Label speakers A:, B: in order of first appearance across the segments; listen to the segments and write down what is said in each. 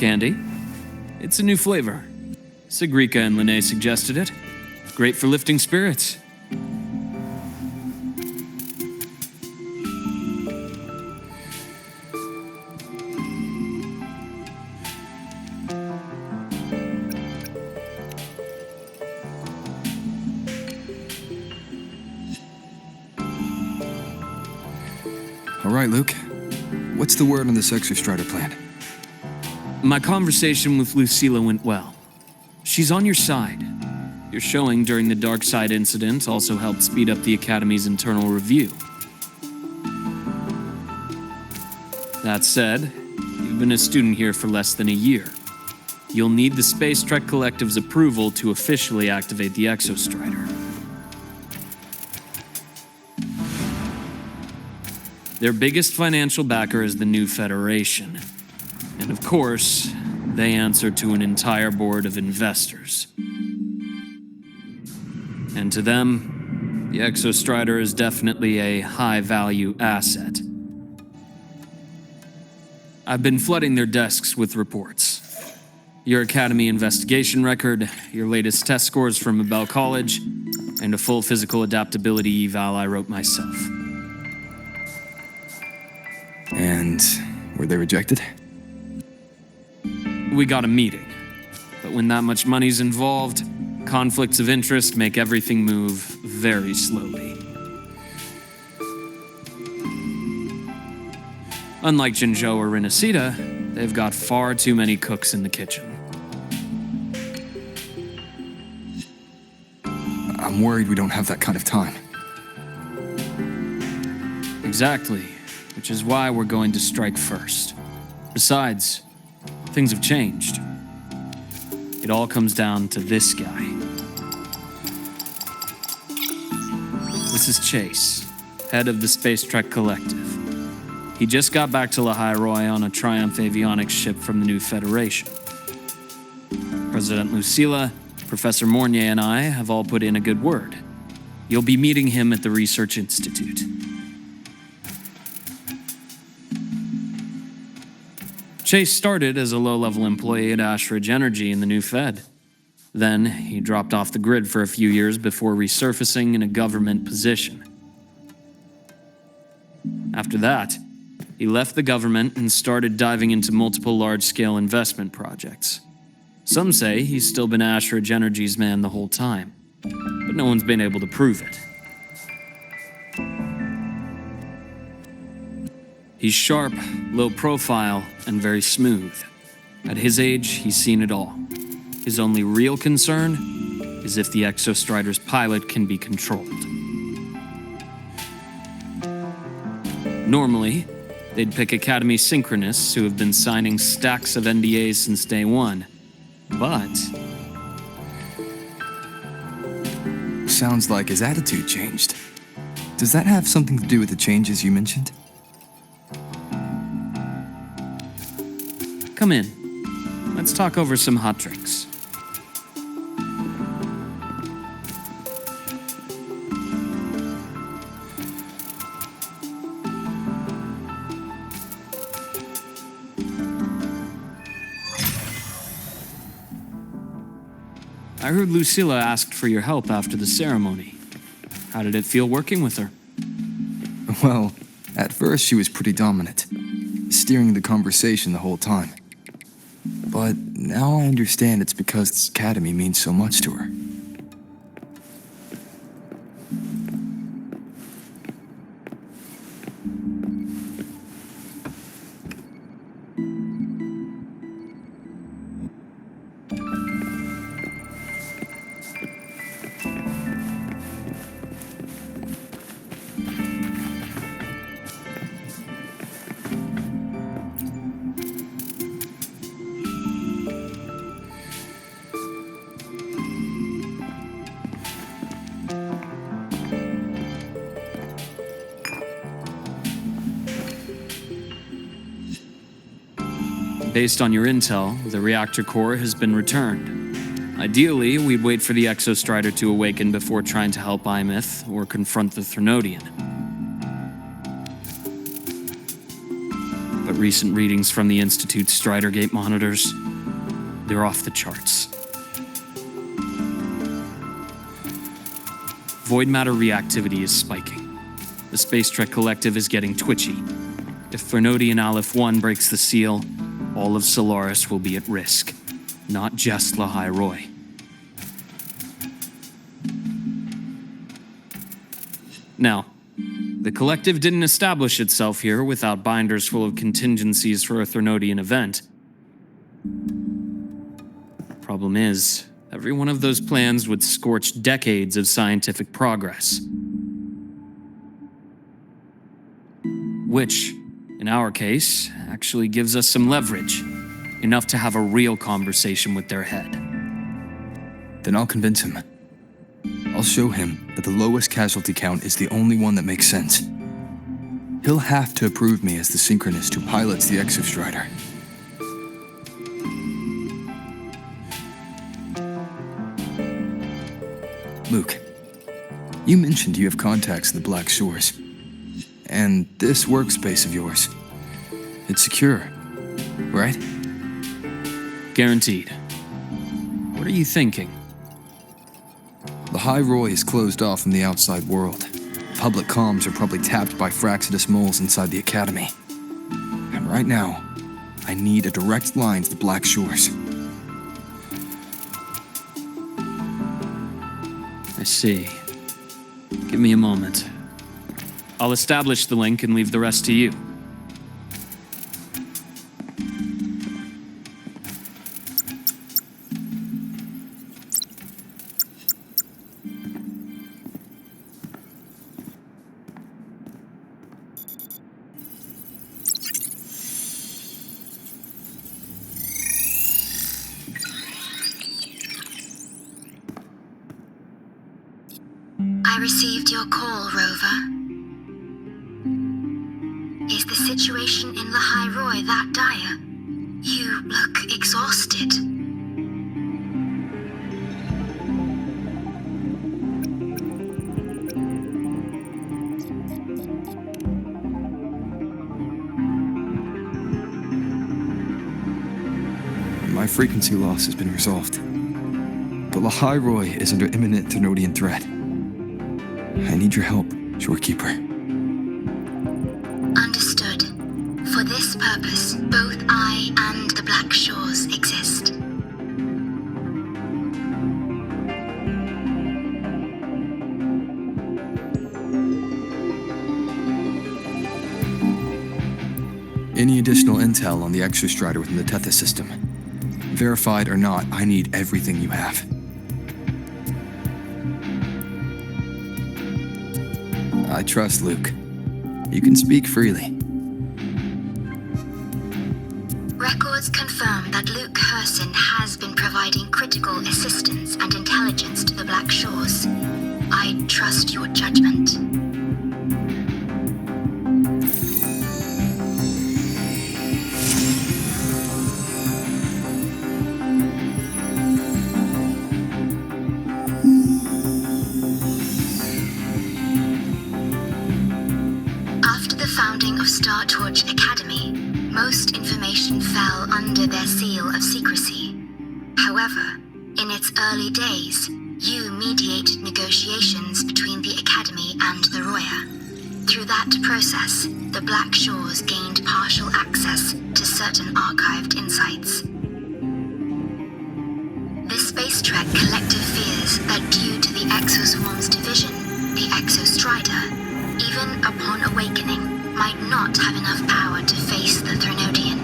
A: candy. It's a new flavor. Sigrika and Lene suggested it. Great for lifting spirits.
B: All right, Luke. What's the word on this Exostrider plan?
A: My conversation with Lucilla went well. She's on your side. Your showing during the Dark Side incident also helped speed up the Academy's internal review. That said, you've been a student here for less than a year. You'll need the Spacetrek Collective's approval to officially activate the Exostrider. Their biggest financial backer is the new Federation. And of course, they answer to an entire board of investors. And to them, the Exostrider is definitely a high-value asset. I've been flooding their desks with reports. Your Academy investigation record, your latest test scores from Abel College, and a full physical adaptability eval I wrote myself.
B: And were they rejected?
A: We got a meeting, but when that much money's involved, conflicts of interest make everything move very slowly. Unlike Jinzhou or Rinasita, they've got far too many cooks in the kitchen.
B: I'm worried we don't have that kind of time.
A: Exactly, which is why we're going to strike first. Besides, things have changed. It all comes down to this guy. This is Chase, head of the Spacetrek Collective. He just got back to Lahai-Roi on a Triumph avionics ship from the new Federation. President Lucilla, Professor Mornier, and I have all put in a good word. You'll be meeting him at the Research Institute. Chase started as a low-level employee at Ashridge Energy in the new Fed. Then, he dropped off the grid for a few years before resurfacing in a government position. After that, he left the government and started diving into multiple large-scale investment projects. Some say he's still been Ashridge Energy's man the whole time, but no one's been able to prove it. He's sharp, low profile, and very smooth. At his age, he's seen it all. His only real concern is if the Exostrider's pilot can be controlled. Normally, they'd pick Academy synchronists who have been signing stacks of NDAs since day one. But
B: sounds like his attitude changed. Does that have something to do with the changes you mentioned?
A: Come in. Let's talk over some hot drinks. I heard Lucilla asked for your help after the ceremony. How did it feel working with her?
B: Well, at first she was pretty dominant, steering the conversation the whole time. But now I understand it's because this academy means so much to her.
A: Based on your intel, the reactor core has been returned. Ideally, we'd wait for the Exostrider to awaken before trying to help Aemeath or confront the Threnodian. But recent readings from the Institute's Strider Gate monitors, they're off the charts. Void matter reactivity is spiking. The Spacetrek Collective is getting twitchy. If Threnodian Aleph 1 breaks the seal, all of Solaris will be at risk. Not just Lahai-Roi. Now, the Collective didn't establish itself here without binders full of contingencies for a Threnodian event. Problem is, every one of those plans would scorch decades of scientific progress. Which, in our case, actually gives us some leverage. Enough to have a real conversation with their head.
B: Then I'll convince him. I'll show him that the lowest casualty count is the only one that makes sense. He'll have to approve me as the synchronist who pilots the Exostrider. Luke, you mentioned you have contacts in the Black Shores. And this workspace of yours, it's secure, right?
A: Guaranteed. What are you thinking?
B: Lahai-Roi is closed off from the outside world. Public comms are probably tapped by Fraxidus moles inside the Academy. And right now, I need a direct line to the Black Shores.
A: I see. Give me a moment. I'll establish the link and leave the rest to you.
C: I received your call, Rover. Is the situation in Lahai-Roi that dire? You look exhausted.
B: My frequency loss has been resolved. But Lahai-Roi is under imminent Threnodian threat. I need your help, Shorekeeper.
C: Understood. For this purpose, both I and the Black Shores exist.
B: Any additional intel on the Exostrider within the Tethys system? Verified or not, I need everything you have. I trust Luke. You can speak freely.
C: Records confirm that Luke Herson has been providing critical assistance and intelligence to the Black Shores. I trust your judgment. Startorch Academy, most information fell under their seal of secrecy. However, in its early days, you mediated negotiations between the Academy and the Roya. Through that process, the Black Shores gained partial access to certain archived insights. The Spacetrek Collective fears that due to the Exoswarm's division, the Exostrider, even upon awakening, might not have enough power to face the Threnodian.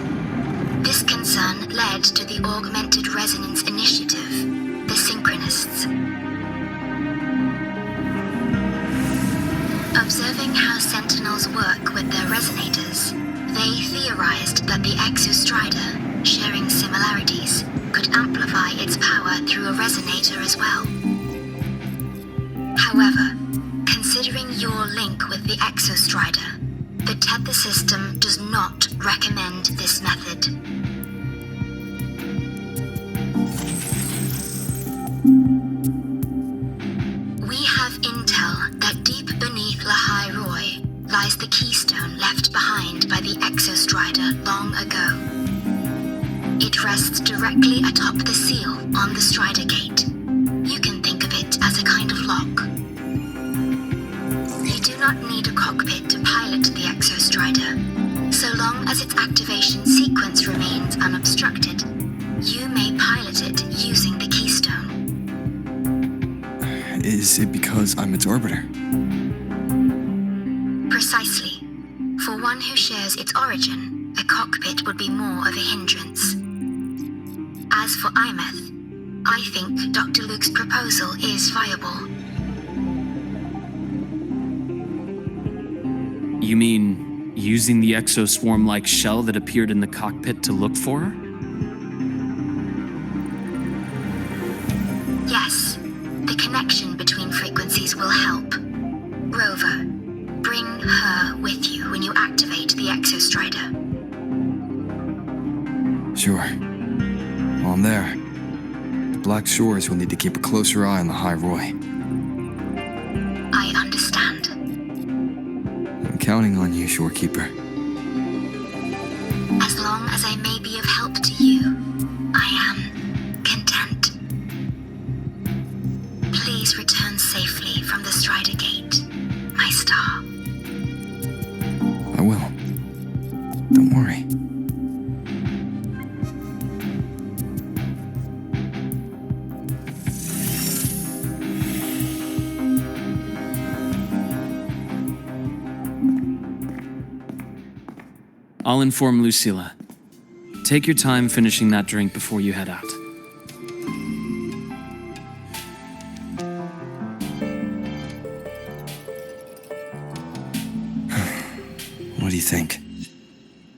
C: This concern led to the Augmented Resonance Initiative, the Synchronists. Observing how Sentinels work with their resonators, they theorized that the Exostrider, sharing similarities, could amplify its power through a resonator as well. However, considering your link with the Exostrider, the Tether system does not recommend this method. We have intel that deep beneath Lahai-Roi lies the keystone left behind by the Exostrider long ago. It rests directly atop the seal on the Strider Gate. You can think of it as a kind of lock. You do not need a cockpit to pilot the Exostrider. So long as its activation sequence remains unobstructed, you may pilot it using the keystone.
B: Is it because I'm its orbiter?
C: Precisely. For one who shares its origin, a cockpit would be more of a hindrance. As for Aemeath, I think Dr. Luke's proposal is viable.
A: You mean using the exoswarm-like shell that appeared in the cockpit to look for her?
C: Yes, the connection between frequencies will help. Rover, bring her with you when you activate the Exostrider.
B: Sure. While I'm there, the Black Shores will need to keep a closer eye on the Lahai-Roi.
C: I understand.
B: I'm counting on you, Shorekeeper.
C: As long as I may be of help to you, I am content. Please return safely from the Strider Gate, my star.
B: I will. Don't worry.
A: I'll inform Lucilla. Take your time finishing that drink before you head out.
B: What do you think?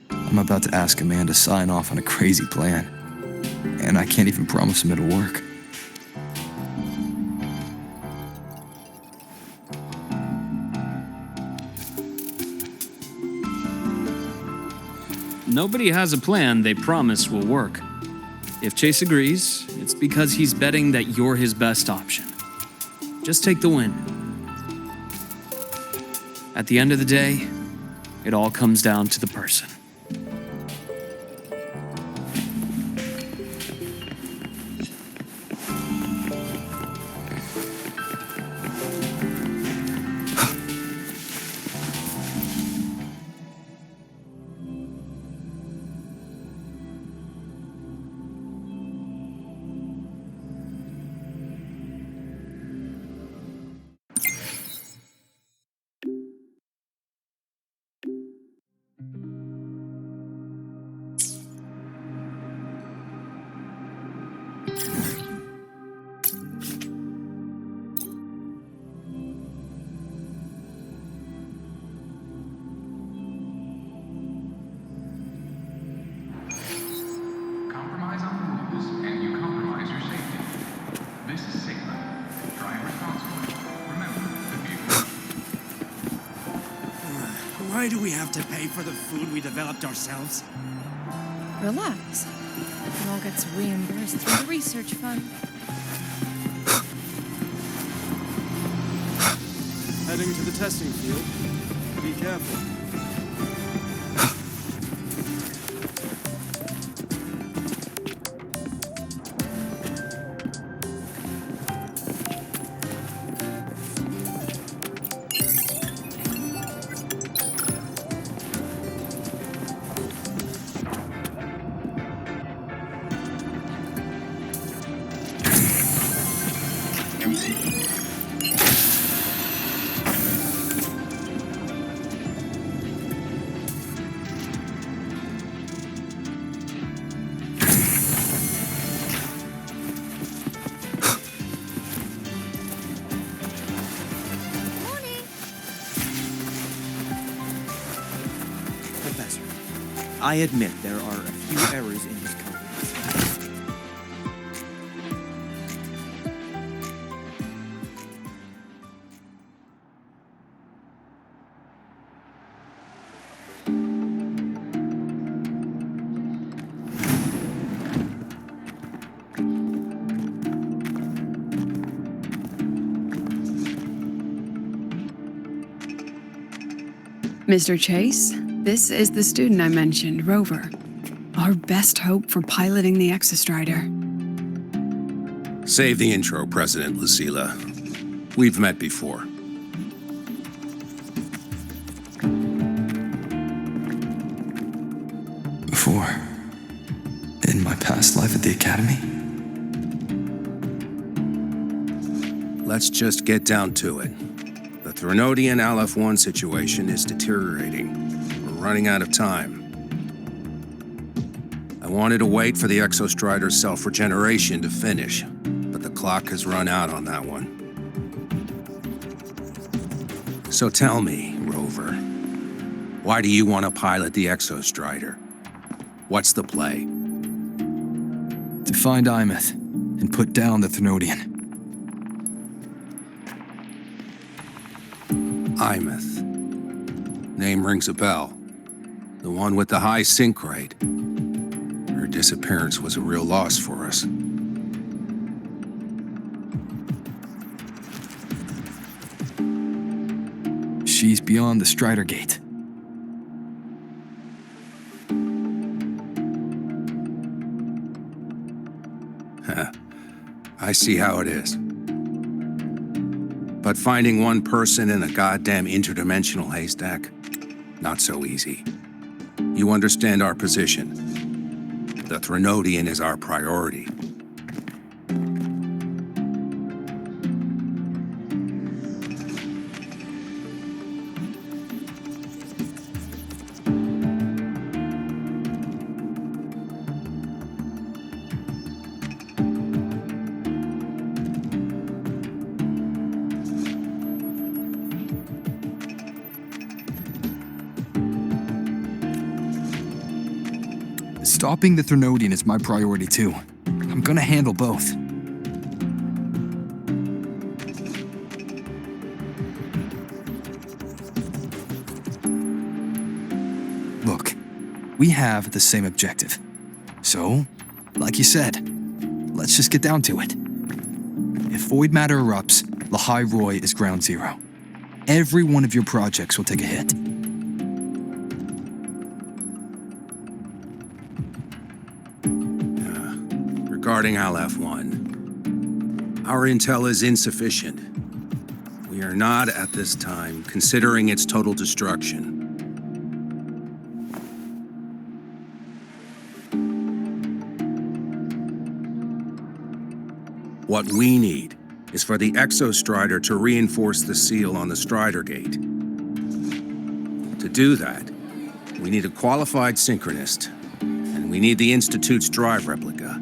B: I'm about to ask a man to sign off on a crazy plan, and I can't even promise him it'll work.
A: Nobody has a plan they promise will work. If Chase agrees, it's because he's betting that you're his best option. Just take the win. At the end of the day, it all comes down to the person.
D: Compromise on the rules, and you compromise your safety. This is Sigma. Drive responsibly. Remember, the vehicle...
E: Why do we have to pay for the food we developed ourselves?
F: Relax. It all gets reimbursed through the research fund.
G: Heading to the testing field. Be careful.
E: Professor, I admit there are a few errors in his code.
F: Mr. Chase,
H: This is the student I mentioned, Rover. Our best hope for piloting the Exostrider.
I: Save the intro, President Lucila. We've met before.
B: Before? In my past life at the Academy?
I: Let's just get down to it. The Threnodian Aleph-1 situation is deteriorating. We're running out of time. I wanted to wait for the Exostrider's self-regeneration to finish, but the clock has run out on that one. So tell me, Rover, why do you want to pilot the Exostrider? What's the play?
B: To find Aemeath and put down the Threnodian.
I: Aemeath. Name rings a bell. The one with the high sync rate. Her disappearance was a real loss for us.
B: She's beyond the Strider Gate.
I: I see how it is. But finding one person in a goddamn interdimensional haystack, not so easy. You understand our position. The Threnodian is our priority.
B: Stopping the Threnodian is my priority too. I'm gonna handle both. Look, we have the same objective. So, like you said, let's just get down to it. If void matter erupts, Lahai-Roi is ground zero. Every one of your projects will take a hit.
I: Regarding Aleph-1, our intel is insufficient. We are not, at this time, considering its total destruction. What we need is for the Exostrider to reinforce the seal on the Strider Gate. To do that, we need a qualified synchronist, and we need the Institute's drive replica.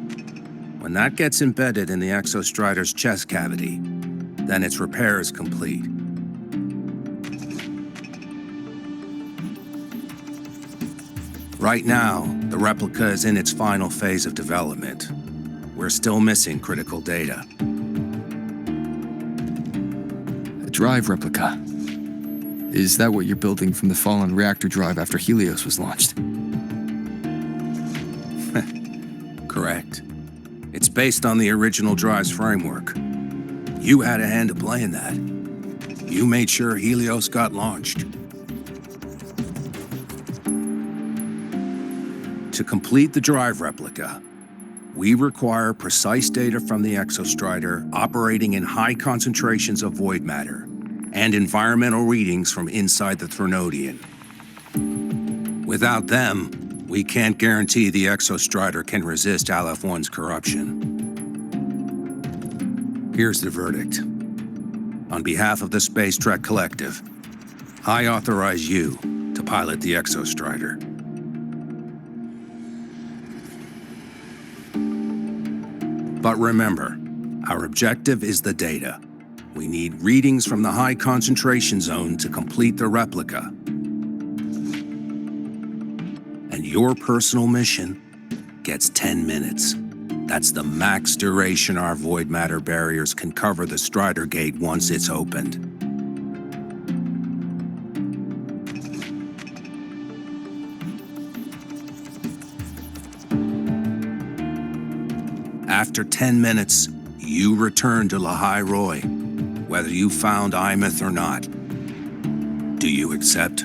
I: When that gets embedded in the Exostrider's chest cavity, then its repair is complete. Right now, the replica is in its final phase of development. We're still missing critical data.
B: A drive replica. Is that what you're building from the fallen reactor drive after Helios was launched?
I: Correct. It's based on the original drive's framework. You had a hand to play in that. You made sure Helios got launched. To complete the drive replica, we require precise data from the Exostrider operating in high concentrations of void matter and environmental readings from inside the Threnodian. Without them, we can't guarantee the Exostrider can resist Aleph-1's corruption. Here's the verdict. On behalf of the Spacetrek Collective, I authorize you to pilot the Exostrider. But remember, our objective is the data. We need readings from the high concentration zone to complete the replica. And your personal mission gets 10 minutes. That's the max duration our void matter barriers can cover the Strider Gate once it's opened. After 10 minutes, you return to Lahai-Roi, whether you found Aemeath or not. Do you accept?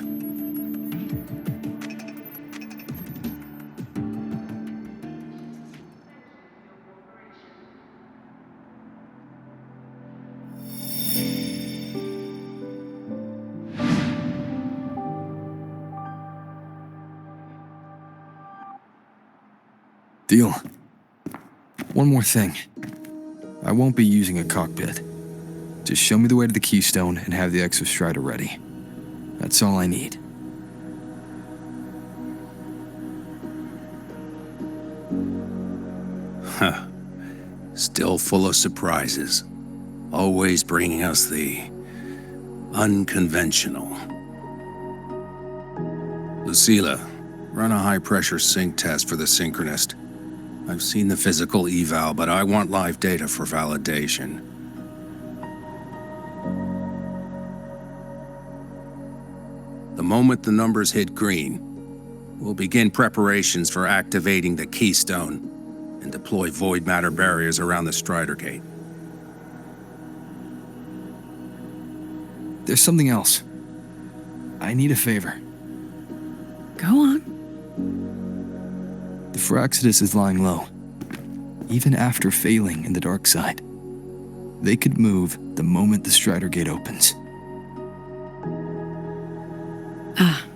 B: Deal. One more thing. I won't be using a cockpit. Just show me the way to the Keystone and have the Exostrider ready. That's all I need.
I: Huh. Still full of surprises. Always bringing us the unconventional. Lucila, run a high-pressure sync test for the Synchronist. I've seen the physical eval, but I want live data for validation. The moment the numbers hit green, we'll begin preparations for activating the Keystone and deploy void matter barriers around the Strider Gate.
B: There's something else. I need a favor.
H: Go on.
B: The Phraxidus is lying low. Even after failing in the dark side, they could move the moment the Strider Gate opens.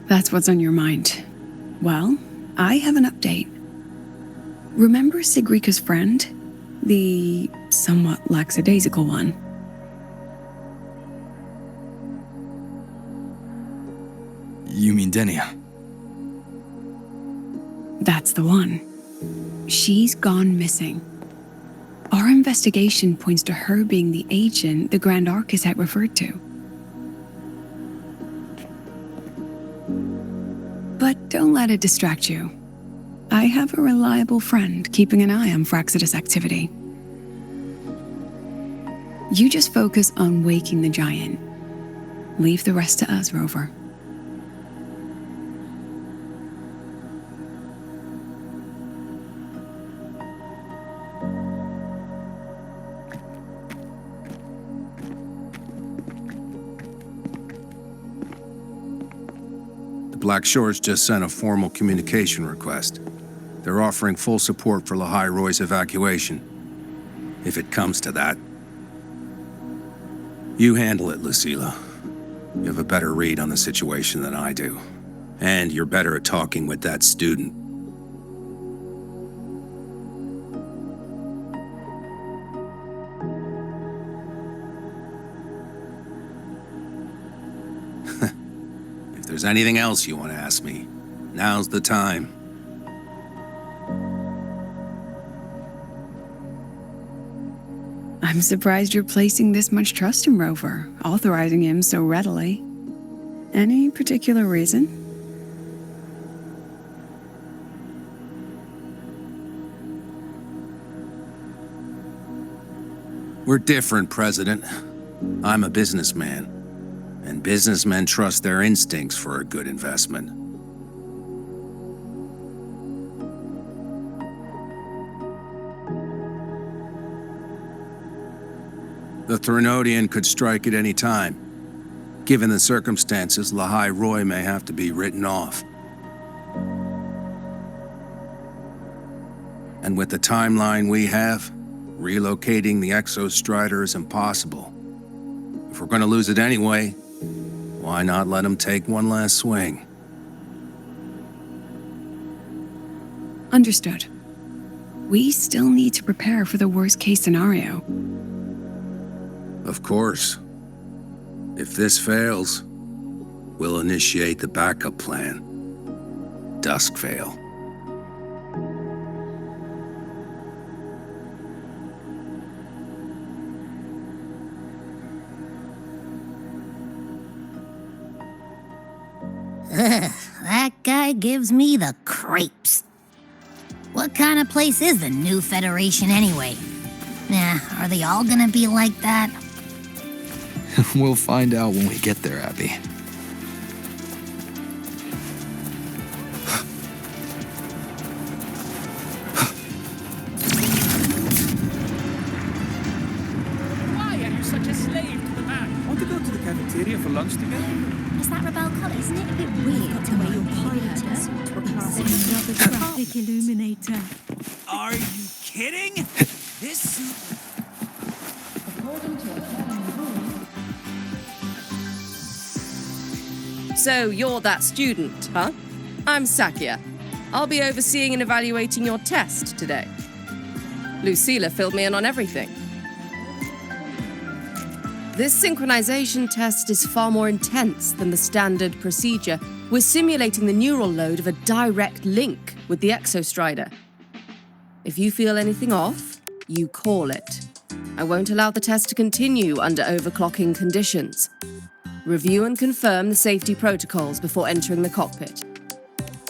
H: That's what's on your mind. Well, I have an update. Remember Sigrika's friend? The somewhat lackadaisical one?
B: You mean Denia?
H: That's the one. She's gone missing. Our investigation points to her being the agent the Grand Architect referred to. But don't let it distract you. I have a reliable friend keeping an eye on Phraxidus activity. You just focus on waking the giant. Leave the rest to us, Rover.
I: Black Shores just sent a formal communication request. They're offering full support for Lahai-Roi's evacuation, if it comes to that. You handle it, Lucila. You have a better read on the situation than I do. And you're better at talking with that student. If there's anything else you want to ask me, now's the time.
H: I'm surprised you're placing this much trust in Rover, authorizing him so readily. Any particular reason?
I: We're different, President. I'm a businessman, and businessmen trust their instincts for a good investment. The Threnodian could strike at any time. Given the circumstances, Lahai-Roi may have to be written off. And with the timeline we have, relocating the Exostrider is impossible. If we're going to lose it anyway, why not let him take one last swing?
H: Understood. We still need to prepare for the worst-case scenario.
I: Of course. If this fails, we'll initiate the backup plan. Duskvale.
J: That guy gives me the creeps. What kind of place is the new Federation anyway? Nah, are they all gonna be like that?
B: We'll find out when we get there, Abby.
K: Why are you such a slave to the man?
G: Want to go to the cafeteria for lunch together?
J: Is that Rebel College? Isn't it a bit weird to wear your pilot suit for class?
L: Another traffic illuminator.
K: Are you kidding? This suit...
M: So you're that student, huh? I'm Sakia. I'll be overseeing and evaluating your test today. Lucilla filled me in on everything. This synchronization test is far more intense than the standard procedure. We're simulating the neural load of a direct link with the Exostrider. If you feel anything off, you call it. I won't allow the test to continue under overclocking conditions. Review and confirm the safety protocols before entering the cockpit.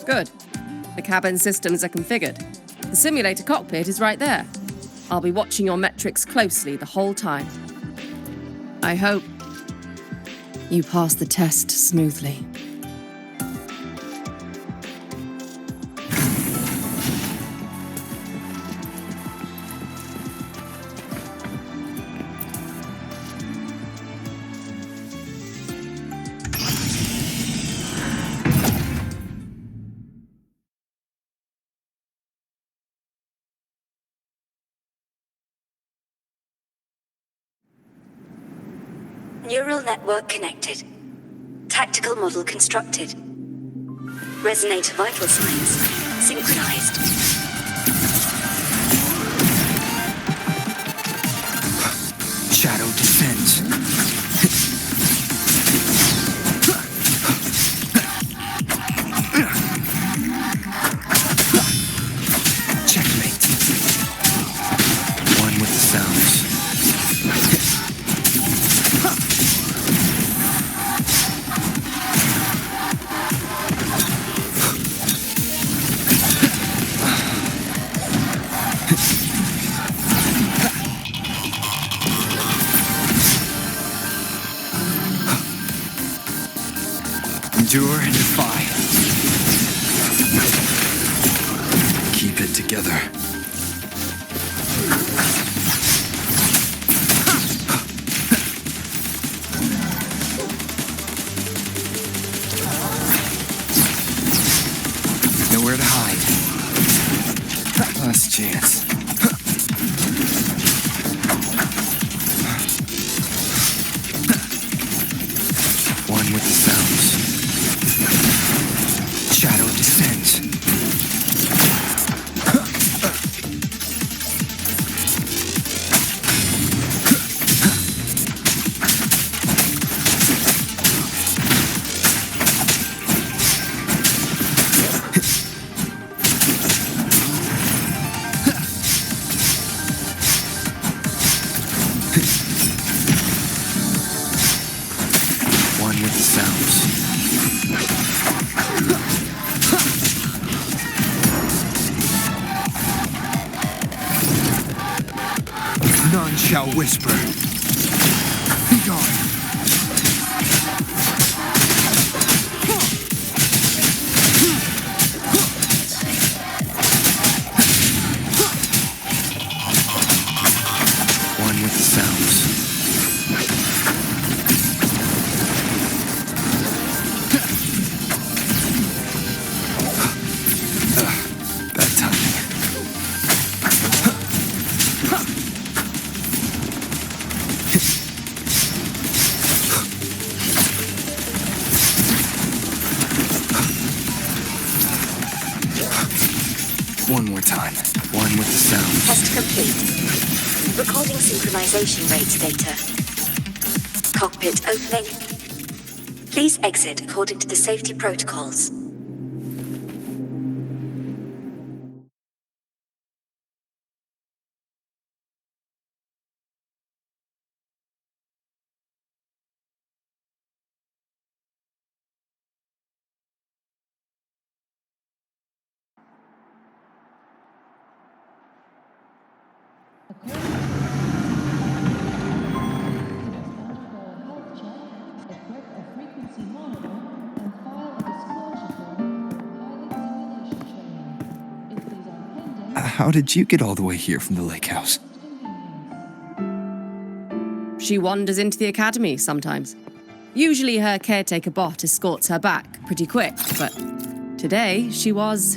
M: Good. The cabin systems are configured. The simulator cockpit is right there. I'll be watching your metrics closely the whole time. I hope you pass the test smoothly.
N: Neural network connected. Tactical model constructed. Resonator vital signs synchronized.
B: Shadow descends. Checkmate. One with the sounds. Endure and defy. Keep it together. Nowhere to hide. Last chance. One with the sounds. Shadow descends. One with the sounds. None shall whisper. Be gone. One with the sounds. Bad timing. One more time. One with the sounds.
N: Test complete. Recording synchronization rates data. Cockpit opening. Please exit according to the safety protocols.
B: How did you get all the way here from the lake house?
M: She wanders into the academy sometimes. Usually her caretaker bot escorts her back pretty quick, but today she was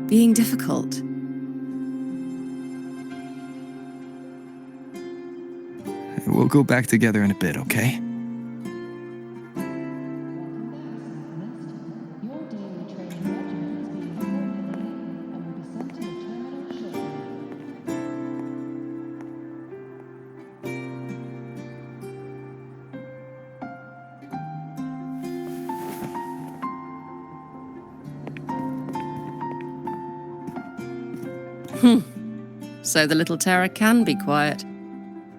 M: being difficult.
B: We'll go back together in a bit, okay?
M: So the little terror can be quiet.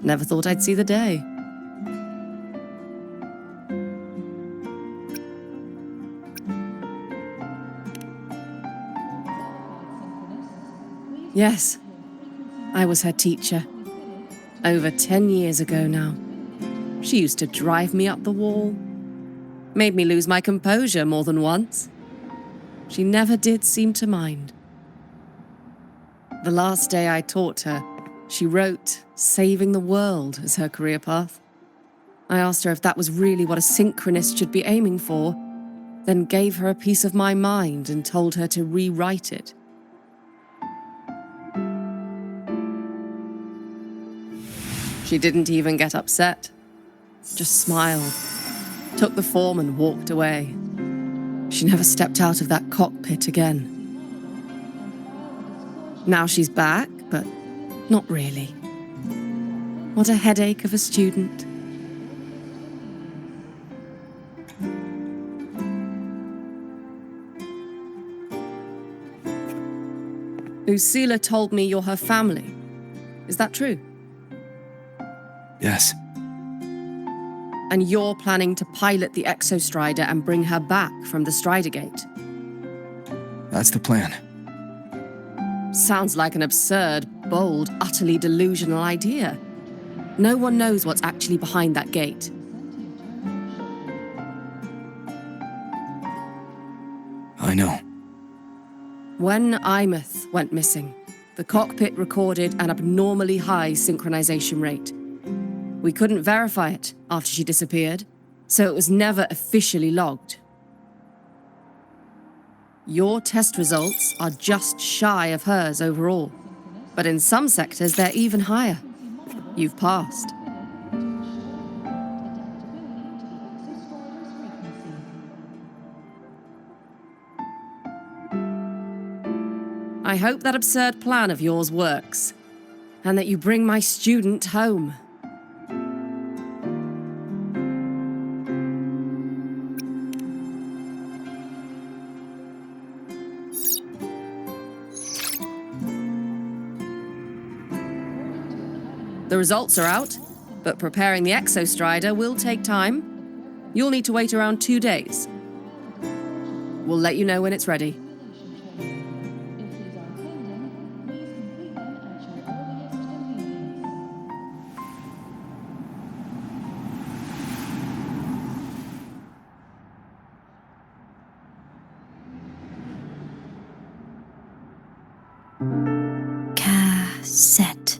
M: Never thought I'd see the day. Yes, I was her teacher. Over 10 years ago now. She used to drive me up the wall. Made me lose my composure more than once. She never did seem to mind. The last day I taught her, she wrote saving the world as her career path. I asked her if that was really what a synchronist should be aiming for, then gave her a piece of my mind and told her to rewrite it. She didn't even get upset, just smiled, took the form and walked away. She never stepped out of that cockpit again. Now she's back, but not really. What a headache of a student. Lucila told me you're her family. Is that true?
B: Yes.
M: And you're planning to pilot the Exostrider and bring her back from the Strider Gate?
B: That's the plan.
M: Sounds like an absurd, bold, utterly delusional idea. No one knows what's actually behind that gate.
B: I know.
M: When Aemeath went missing, the cockpit recorded an abnormally high synchronization rate. We couldn't verify it after she disappeared, so it was never officially logged. Your test results are just shy of hers overall, but in some sectors they're even higher. You've passed. I hope that absurd plan of yours works, and that you bring my student home. The results are out, but preparing the Exostrider will take time. You'll need to wait around 2 days. We'll let you know when it's ready.
J: Cassette.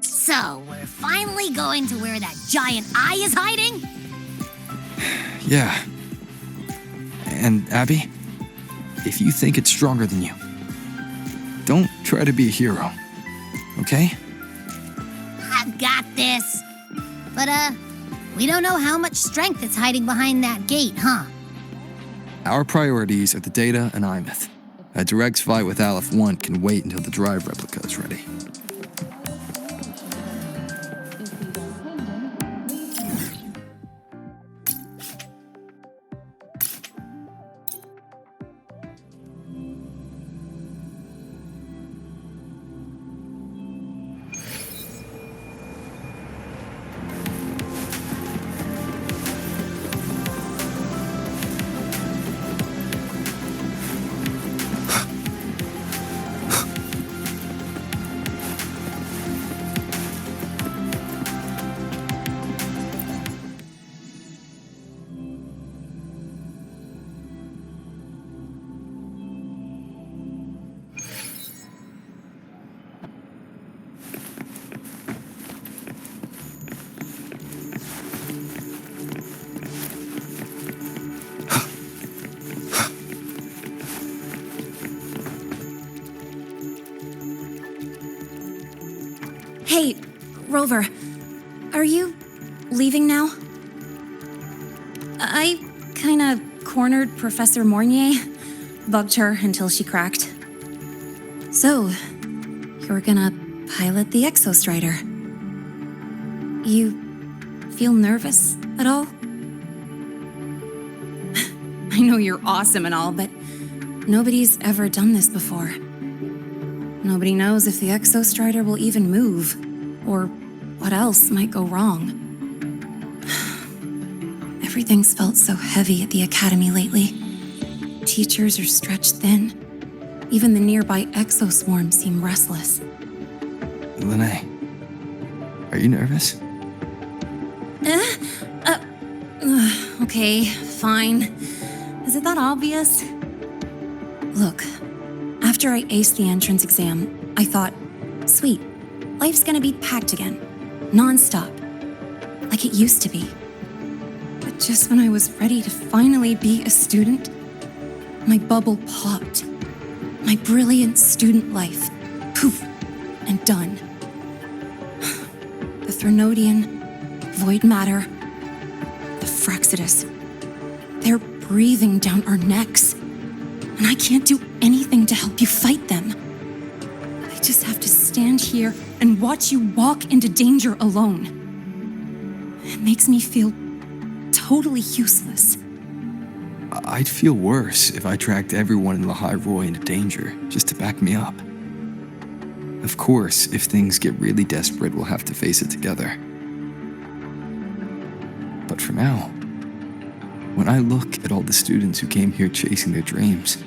J: So, we're finally going to where that giant eye is hiding?
B: Yeah. And Abby, if you think it's stronger than you, don't try to be a hero, okay?
J: I've got this. But, we don't know how much strength is hiding behind that gate, huh?
B: Our priorities are the data and Aemeath. A direct fight with Aleph 1 can wait until the drive replica is ready.
O: Hey, Rover, are you leaving now? I kinda cornered Professor Mornier, bugged her until she cracked. So, you're gonna pilot the Exostrider. You feel nervous at all? I know you're awesome and all, but nobody's ever done this before. Nobody knows if the Exostrider will even move, or what else might go wrong. Everything's felt so heavy at the Academy lately. Teachers are stretched thin. Even the nearby exoswarms seem restless.
B: Lene, are you nervous?
O: Okay, fine. Is it that obvious? Look, after I aced the entrance exam, I thought, sweet, life's gonna be packed again, non-stop, like it used to be. But just when I was ready to finally be a student, my bubble popped. My brilliant student life, poof, and done. The Threnodian, void matter, the Frexidus, they're breathing down our necks, and I can't do anything to help you fight them. I just have to stand here and watch you walk into danger alone. It makes me feel totally useless.
B: I'd feel worse if I tracked everyone in Lahai-Roi into danger, just to back me up. Of course, if things get really desperate, we'll have to face it together. But for now, when I look at all the students who came here chasing their dreams,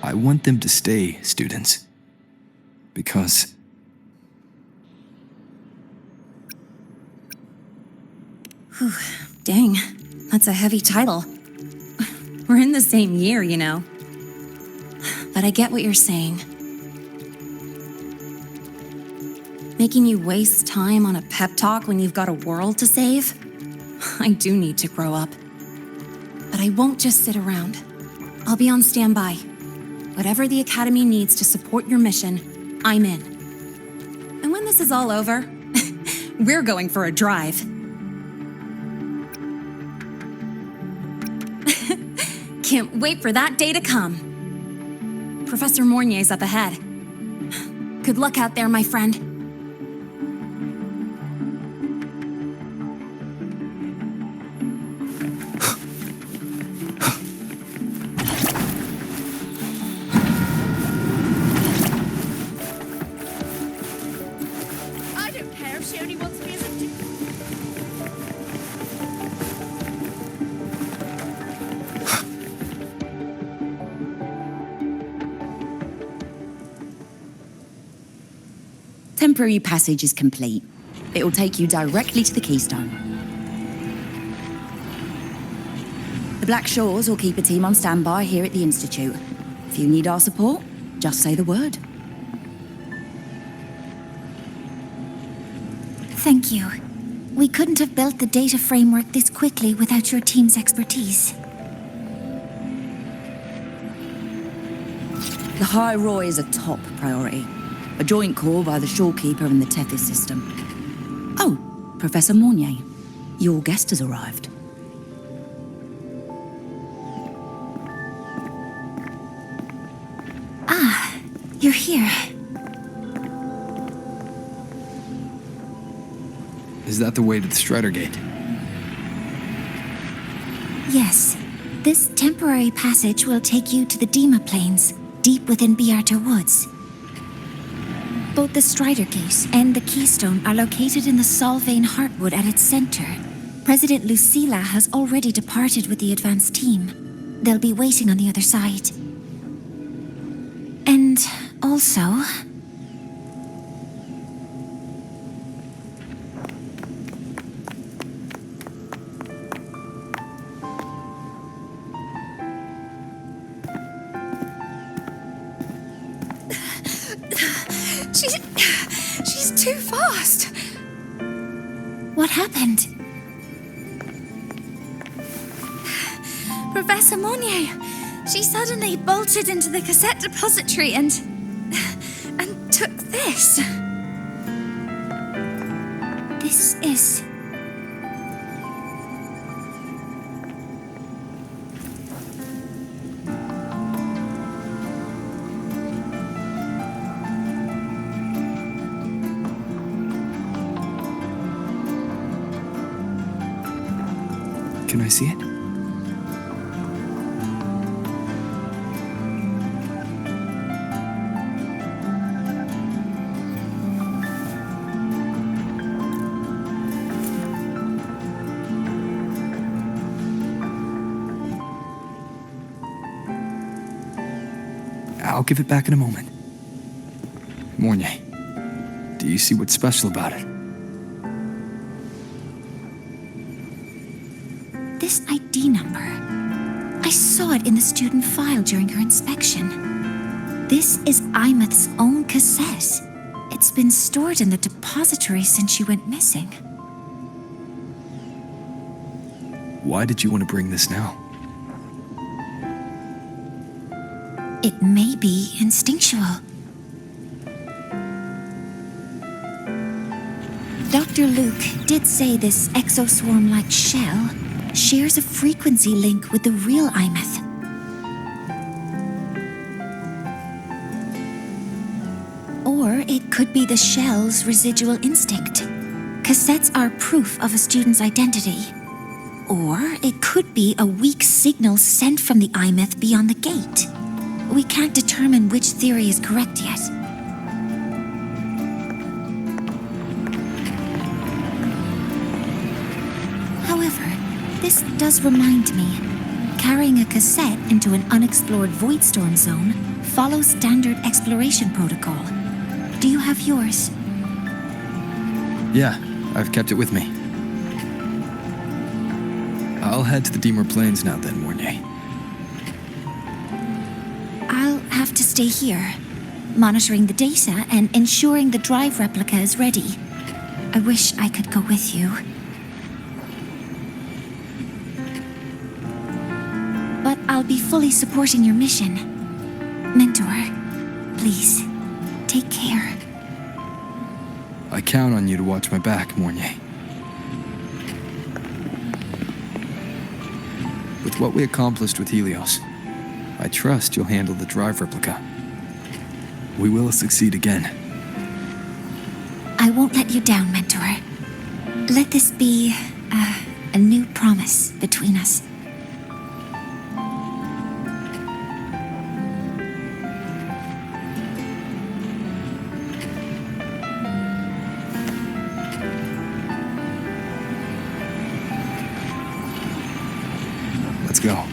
B: I want them to stay students. Because...
O: Whew, dang, that's a heavy title. We're in the same year, you know. But I get what you're saying. Making you waste time on a pep talk when you've got a world to save? I do need to grow up. But I won't just sit around. I'll be on standby. Whatever the Academy needs to support your mission, I'm in. And when this is all over, we're going for a drive. Can't wait for that day to come. Professor Mornier's up ahead. Good luck out there, my friend.
F: I don't care if she only wants me as a...
P: Temporary passage is complete. It will take you directly to the Keystone. The Black Shores will keep a team on standby here at the Institute. If you need our support, just say the word.
J: Thank you. We couldn't have built the data framework this quickly without your team's expertise.
P: Lahai-Roi is a top priority. A joint call by the Shorekeeper and the Tethys system. Oh, Professor Mornier, your guest has arrived.
J: Ah, you're here.
B: Is that the way to the Strider Gate?
J: Yes. This temporary passage will take you to the Dima Plains, deep within Biarta Woods. Both the Strider Gate and the Keystone are located in the Solvane Heartwood at its center. President Lucilla has already departed with the advanced team. They'll be waiting on the other side. And also...
O: She's too fast.
J: What happened?
O: Professor Mornier, she suddenly bolted into the cassette depository and took this.
J: This is...
B: Can I see it? I'll give it back in a moment. Mornay, do you see what's special about it?
J: This ID number. I saw it in the student file during her inspection. This is Aemeath's own cassette. It's been stored in the depository since she went missing.
B: Why did you want to bring this now?
J: It may be instinctual. Dr. Luke did say this exoswarm-like shell shares a frequency link with the real Aemeath. Or it could be the shell's residual instinct. Cassettes are proof of a student's identity. Or it could be a weak signal sent from the Aemeath beyond the gate. We can't determine which theory is correct yet. However, this does remind me, carrying a cassette into an unexplored voidstorm zone follows standard exploration protocol. Do you have yours?
B: Yeah, I've kept it with me. I'll head to the Deemer Plains now then, Mornay.
J: I'll have to stay here, monitoring the data and ensuring the drive replica is ready. I wish I could go with you. But I'll be fully supporting your mission. Mentor, please, take care.
B: I count on you to watch my back, Mornay. With what we accomplished with Helios, I trust you'll handle the drive replica. We will succeed again.
J: I won't let you down, Mentor. Let this be a new promise between us.
B: Let's go.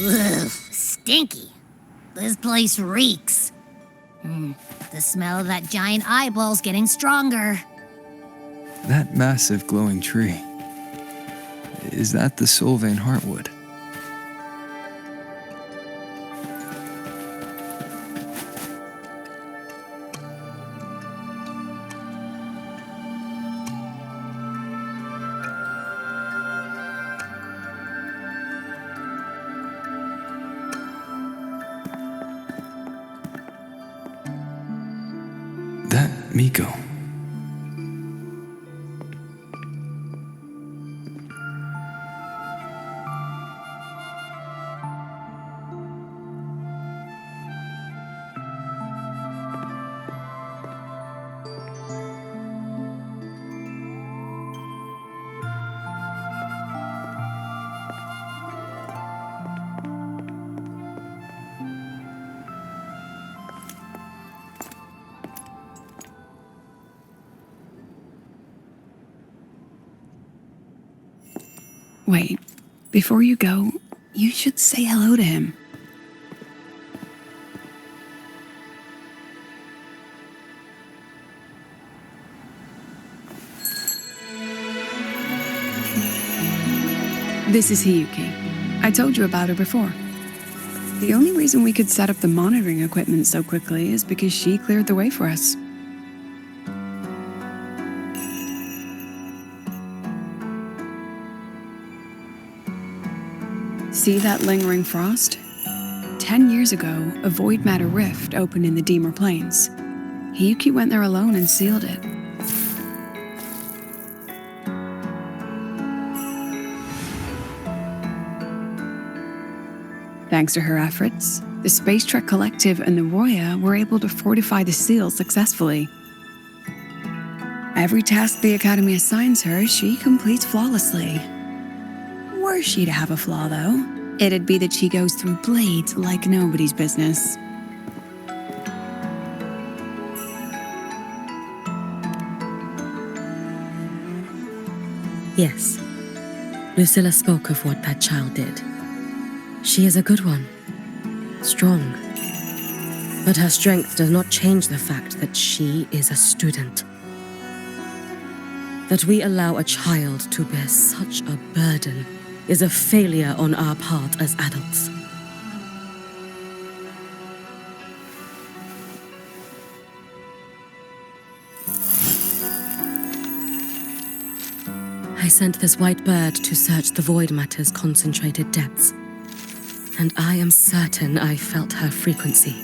Q: Ugh, stinky. This place reeks. The smell of that giant eyeball's getting stronger.
B: That massive glowing tree. Is that the Sylvan Heartwood? That Miko.
H: Wait, before you go, You should say hello to him. This is Hiyuki. I told you about her before. The only reason we could set up the monitoring equipment so quickly is because she cleared the way for us. See that lingering frost? 10 years ago, a void matter rift opened in the Deemer Plains. Hiyuki went there alone and sealed it. Thanks to her efforts, the Spacetrek Collective and the Roya were able to fortify the seal successfully. Every task the Academy assigns her, she completes flawlessly. Were she to have a flaw, though, it'd be that she goes through blades like nobody's business.
R: Yes. Lucilla spoke of what that child did. She is a good one. Strong. But her strength does not change the fact that she is a student. That we allow a child to bear such a burden is a failure on our part as adults. I sent this white bird to search the void matter's concentrated depths, and I am certain I felt her frequency.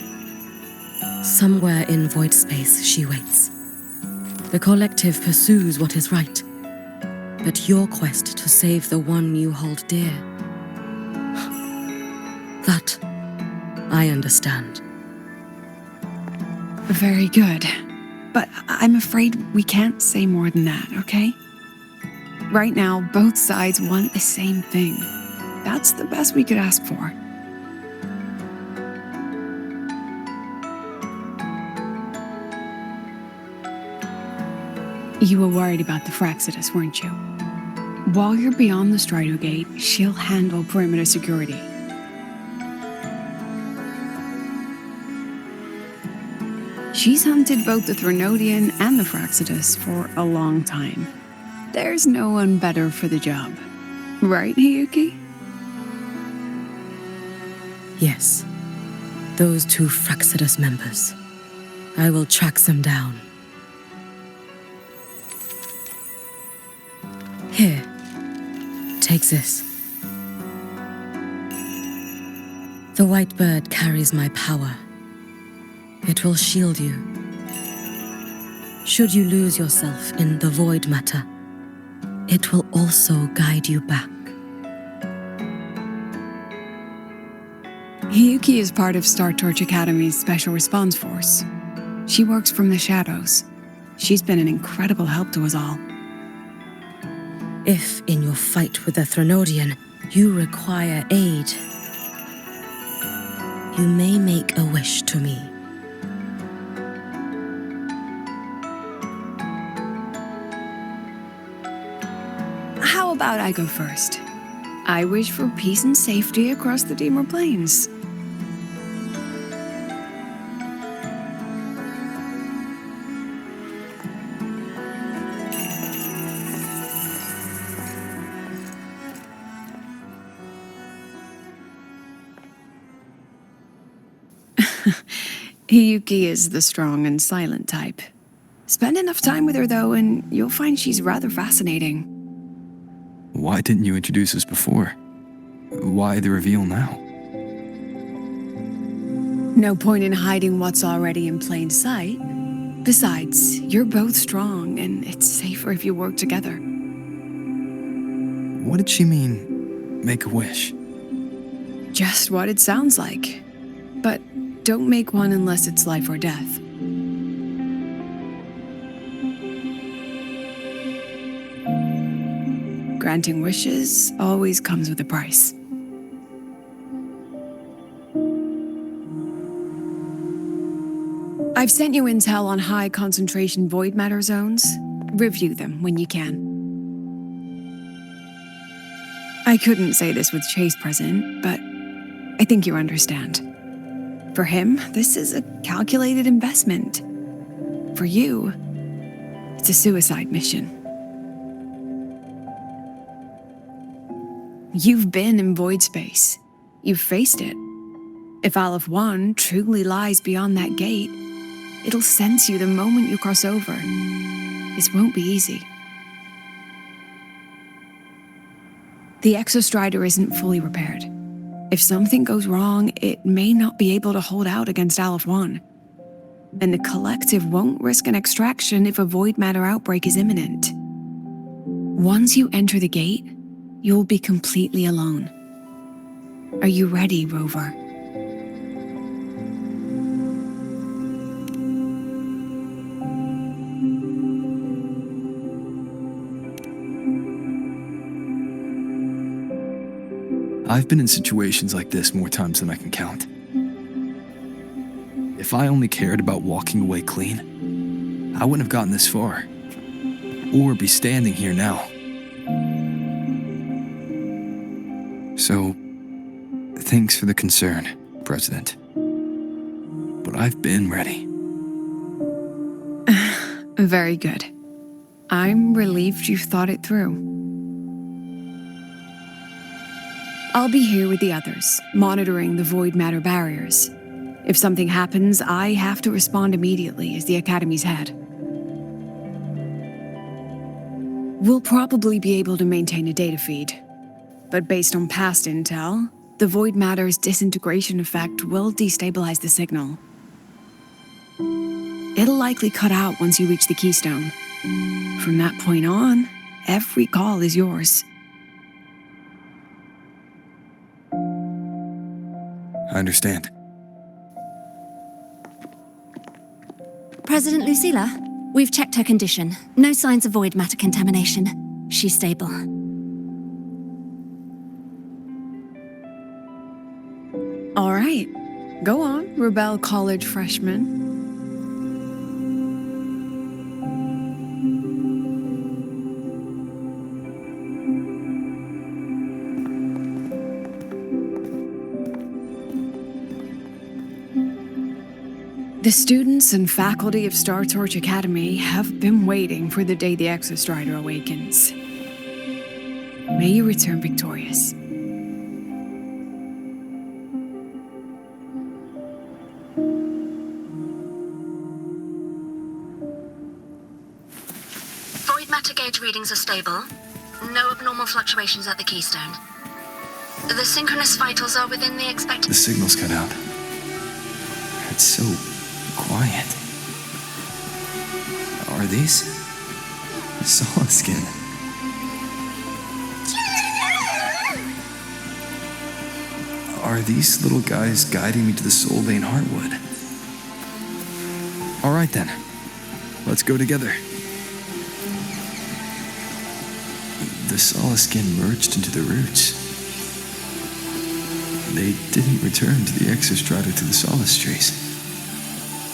R: Somewhere in voidspace she waits. The collective pursues what is right, but your quest to save the one you hold dear, that I understand.
H: Very good. But I'm afraid we can't say more than that, okay? Right now, both sides want the same thing. That's the best we could ask for. You were worried about the Fraxidus, weren't you? While you're beyond the Strider Gate, she'll handle perimeter security. She's hunted both the Threnodian and the Fraxidus for a long time. There's no one better for the job. Right, Hiyuki?
R: Yes. Those two Fraxidus members. I will track them down. Here. Take this. The white bird carries my power. It will shield you. Should you lose yourself in the void matter, it will also guide you back.
H: Hiyuki is part of Star Torch Academy's Special Response Force. She works from the shadows. She's been an incredible help to us all.
R: If, in your fight with the Threnodian, you require aid, you may make a wish to me.
H: How about I go first? I wish for peace and safety across the Deemer Plains. Hiyuki is the strong and silent type. Spend enough time with her, though, and you'll find she's rather fascinating.
B: Why didn't you introduce us before? Why the reveal now?
H: No point in hiding what's already in plain sight. Besides, you're both strong, and it's safer if you work together.
B: What did she mean, make a wish?
H: Just what it sounds like. But don't make one unless it's life or death. Granting wishes always comes with a price. I've sent you intel on high concentration void matter zones. Review them when you can. I couldn't say this with Chase present, but I think you understand. For him, this is a calculated investment. For you, it's a suicide mission. You've been in voidspace. You've faced it. If Aleph 1 truly lies beyond that gate, it'll sense you the moment you cross over. This won't be easy. The Exostrider isn't fully repaired. If something goes wrong, it may not be able to hold out against Aleph 1. And the Collective won't risk an extraction if a void matter outbreak is imminent. Once you enter the gate, you'll be completely alone. Are you ready, Rover?
B: I've been in situations like this more times than I can count. If I only cared about walking away clean, I wouldn't have gotten this far, or be standing here now. So, thanks for the concern, President. But I've been ready.
H: Very good. I'm relieved you've thought it through. I'll be here with the others, monitoring the void matter barriers. If something happens, I have to respond immediately as the Academy's head. We'll probably be able to maintain a data feed, but based on past intel, the void matter's disintegration effect will destabilize the signal. It'll likely cut out once you reach the keystone. From that point on, every call is yours.
B: I understand.
O: President Lucilla, we've checked her condition. No signs of void matter contamination. She's stable.
H: All right. Go on, Rebel College freshman. The students and faculty of Star Torch Academy have been waiting for the day the Exostrider awakens. May you return victorious.
C: Void matter gauge readings are stable. No abnormal fluctuations at the keystone. The synchronous vitals are within the expected...
B: The signal's cut out. It's so quiet. Are these? Solid skin. Are these little guys guiding me to the Soul Vein Heartwood? All right then. Let's go together. The solid skin merged into the roots. They didn't return to the Exostrider to the Solace Trace.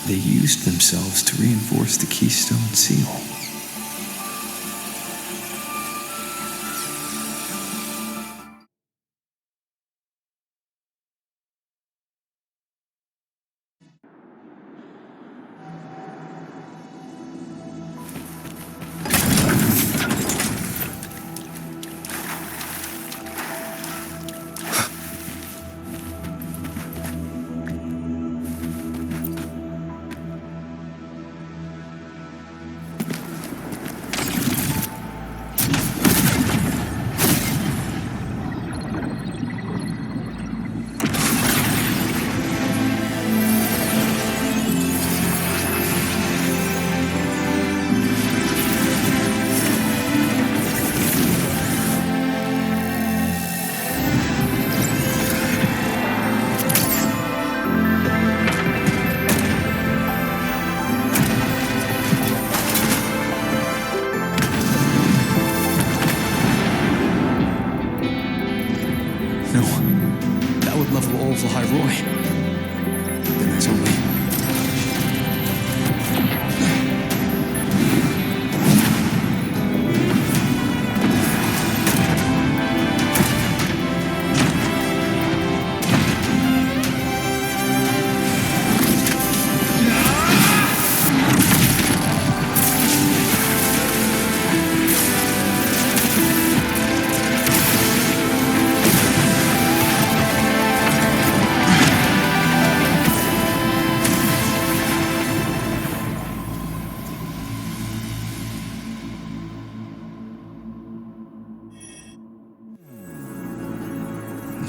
B: They used themselves to reinforce the Keystone Seal.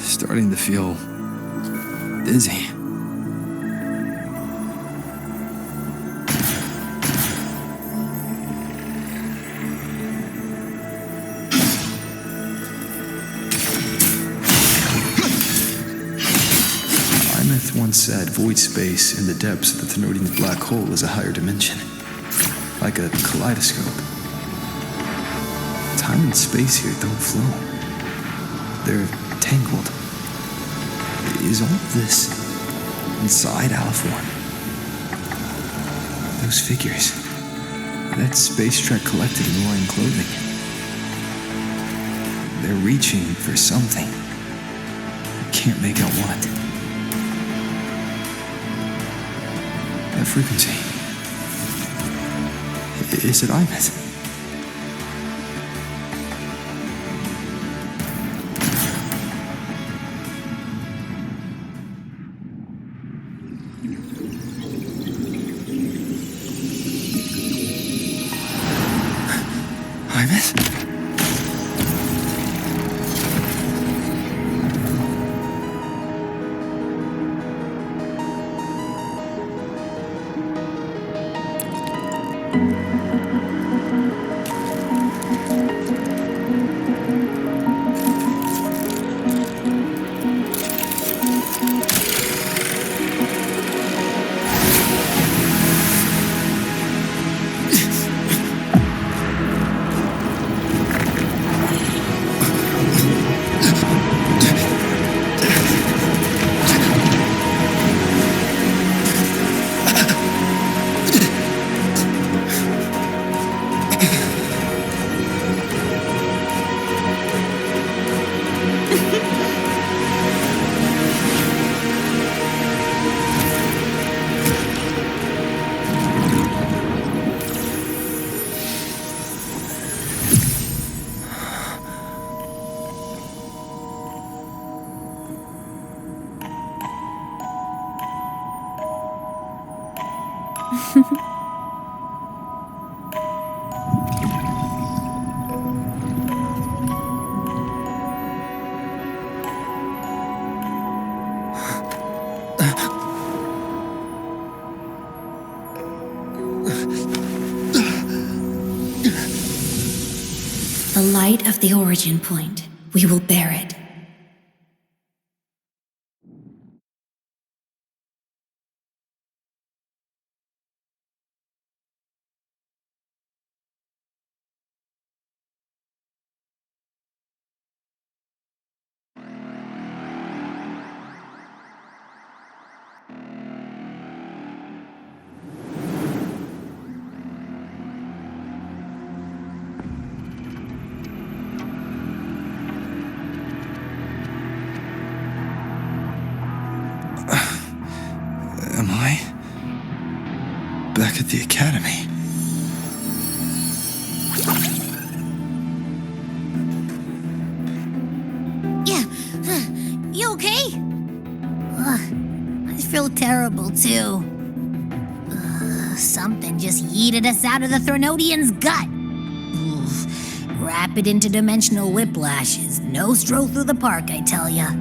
B: Starting to feel dizzy. Aemeath once said void space in the depths of the Threnodian black hole is a higher dimension, like a kaleidoscope. Time and space here don't flow. They're tangled. Is all of this inside Aleph 1? Those figures. That Spacetrek Collective in roaring clothing. They're reaching for something. I can't make out what. That frequency. Is it Aemeath?
J: The light of the origin point. We will bear it.
B: Am I back at the academy?
Q: Yeah. You okay? I feel terrible too. Something just yeeted us out of the Threnodian's gut. Rapid interdimensional whiplash is no stroll through the park, I tell ya.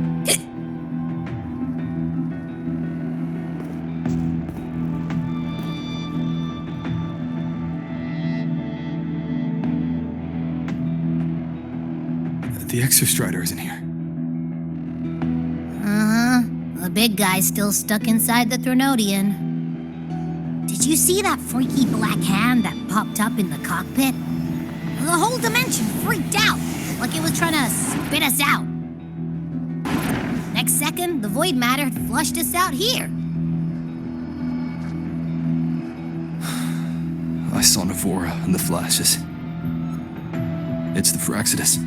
B: The Exostrider isn't here.
Q: The big guy's still stuck inside the Threnodian. Did you see that freaky black hand that popped up in the cockpit? The whole dimension freaked out, like it was trying to spit us out. Next second, the void matter had flushed us out here.
B: I saw Navora in the flashes. It's the Fraxidus.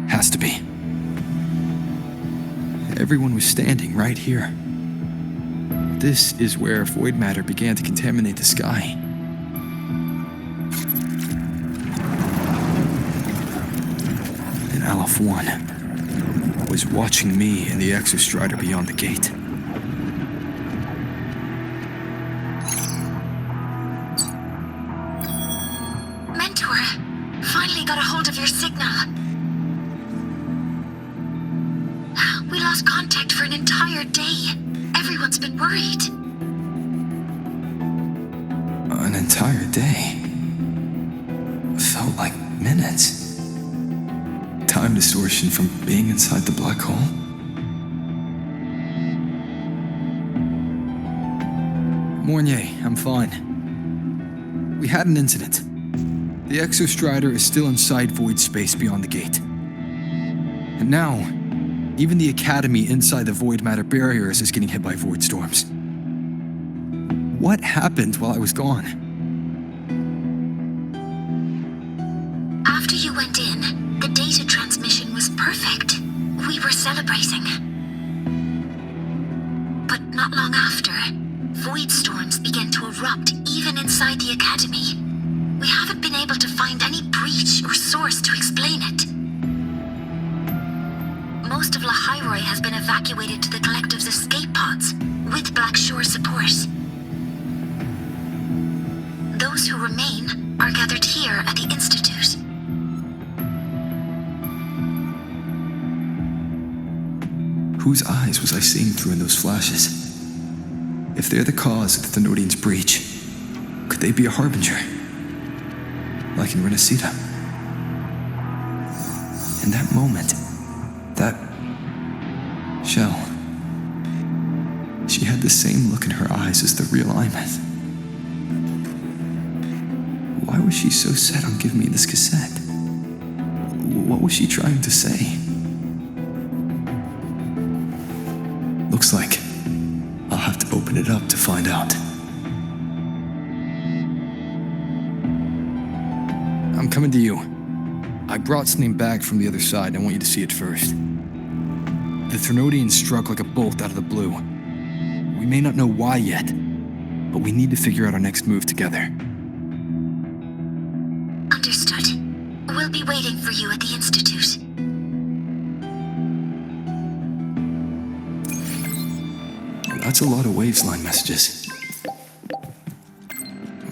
B: Has to be. Everyone was standing right here. This is where void matter began to contaminate the sky. And Aleph 1 was watching me and the Exostrider beyond the gate.
C: Mentor, finally got a hold of your signal. for an entire day. Everyone's been worried.
B: An entire day? Felt like minutes. Time distortion from being inside the black hole? Mornier, I'm fine. We had an incident. The Exostrider is still inside void space beyond the gate. And now, even the Academy inside the void matter barriers is getting hit by void storms. What happened while I was gone?
C: After you went in, the data transmission was perfect. We were celebrating. But not long after, void storms began to erupt even inside the Academy. We haven't been able to find any breach or source to explain it. Most of Lahai-Roi has been evacuated to the Collective's escape pods, with Black Shore support. Those who remain are gathered here at the Institute.
B: Whose eyes was I seeing through in those flashes? If they're the cause of the Threnodian's breach, could they be a harbinger? Like in Renacita? In that moment, that shell, she had the same look in her eyes as the real Aemeath. Why was she so set on giving me this cassette? What was she trying to say? Looks like I'll have to open it up to find out. I'm coming to you. I brought something back from the other side and I want you to see it first. The Threnodian struck like a bolt out of the blue. We may not know why yet, but we need to figure out our next move together.
C: Understood. We'll be waiting for you at the Institute.
B: That's a lot of waves line messages.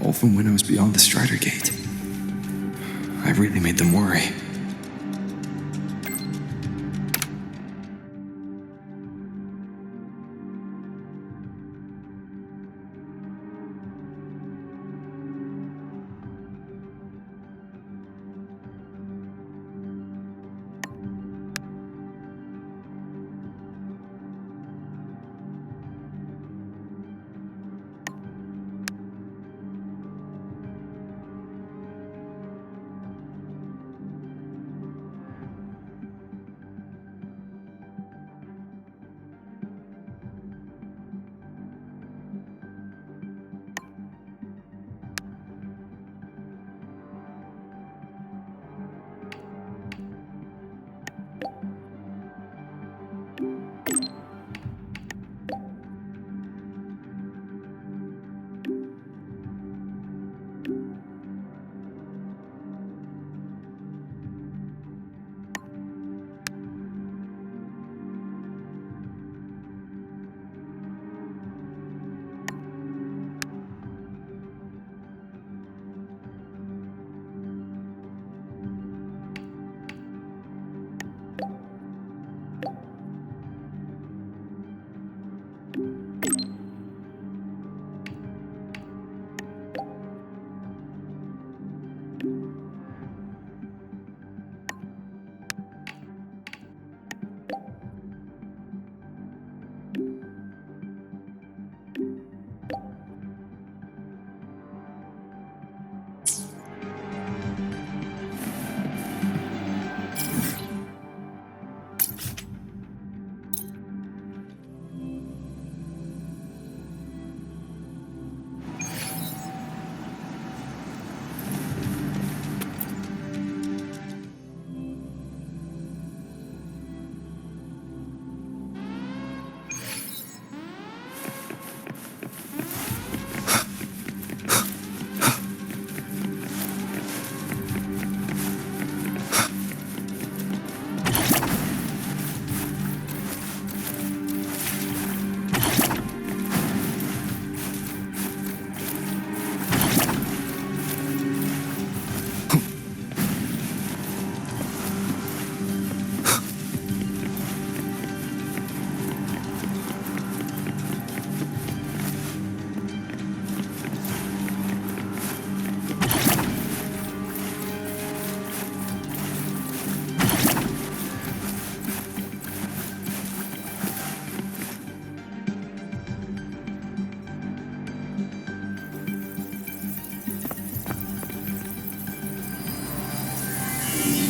B: All from when I was beyond the Strider Gate. I really made them worry.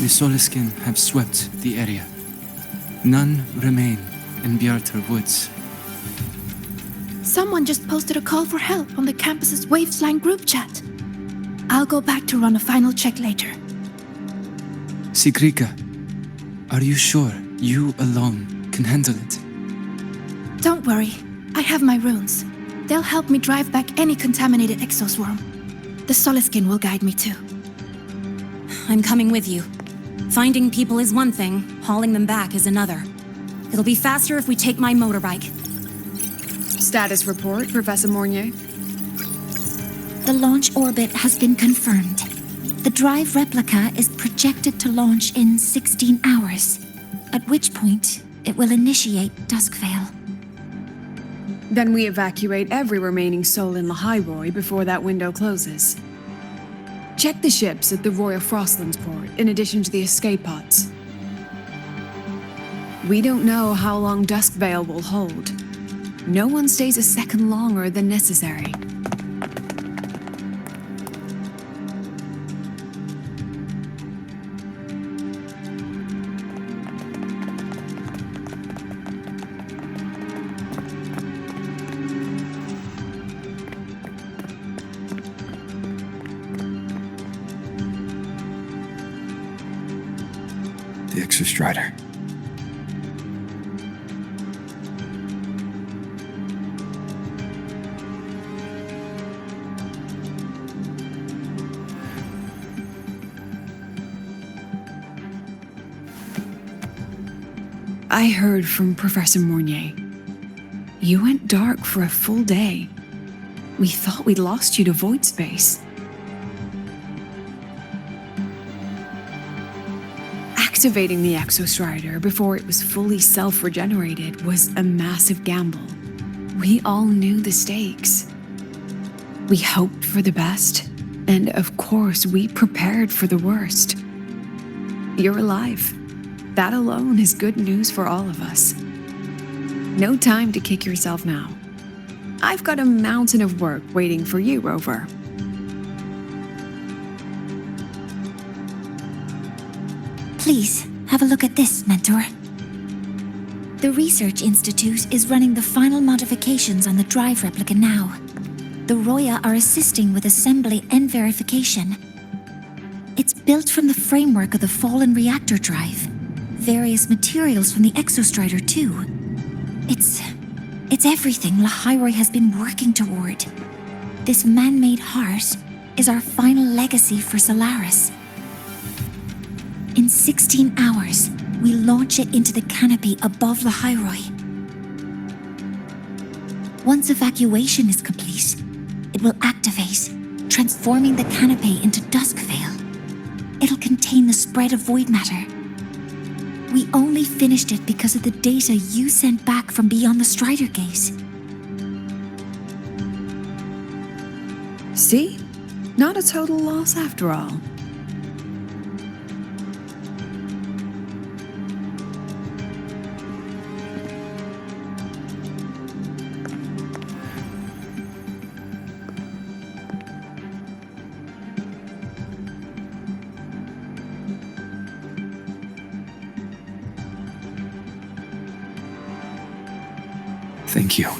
S: The Soliskin have swept the area. None remain in Bjartar Woods.
T: Someone just posted a call for help on the campus's Wavesline group chat. I'll go back to run a final check later.
S: Sigrika, are you sure you alone can handle it?
T: Don't worry, I have my runes. They'll help me drive back any contaminated exoswarm. The Soliskin will guide me too.
O: I'm coming with you. Finding people is one thing, hauling them back is another. It'll be faster if we take my motorbike.
H: Status report, Professor Mornier.
J: The launch orbit has been confirmed. The drive replica is projected to launch in 16 hours, at which point it will initiate Duskvale.
H: Then we evacuate every remaining soul in Lahai-Roi before that window closes. Check the ships at the Royal Frostlands port, in addition to the escape pods. We don't know how long Duskvale will hold. No one stays a second longer than necessary.
B: The Exostrider.
H: I heard from Professor Mornier. You went dark for a full day. We thought we'd lost you to voidspace. Activating the Exostrider before it was fully self-regenerated was a massive gamble. We all knew the stakes. We hoped for the best, and of course we prepared for the worst. You're alive. That alone is good news for all of us. No time to kick yourself now. I've got a mountain of work waiting for you, Rover.
J: Please, have a look at this, Mentor. The Research Institute is running the final modifications on the drive replica now. The Roya are assisting with assembly and verification. It's built from the framework of the fallen reactor drive. Various materials from the Exostrider, too. It's everything Lahai-Roi has been working toward. This man-made heart is our final legacy for Solaris. In 16 hours, we launch it into the canopy above Lahai-Roi. Once evacuation is complete, it will activate, transforming the canopy into Duskvale. It'll contain the spread of void matter. We only finished it because of the data you sent back from beyond the Strider Gate.
H: See? Not a total loss after all.
B: Thank you.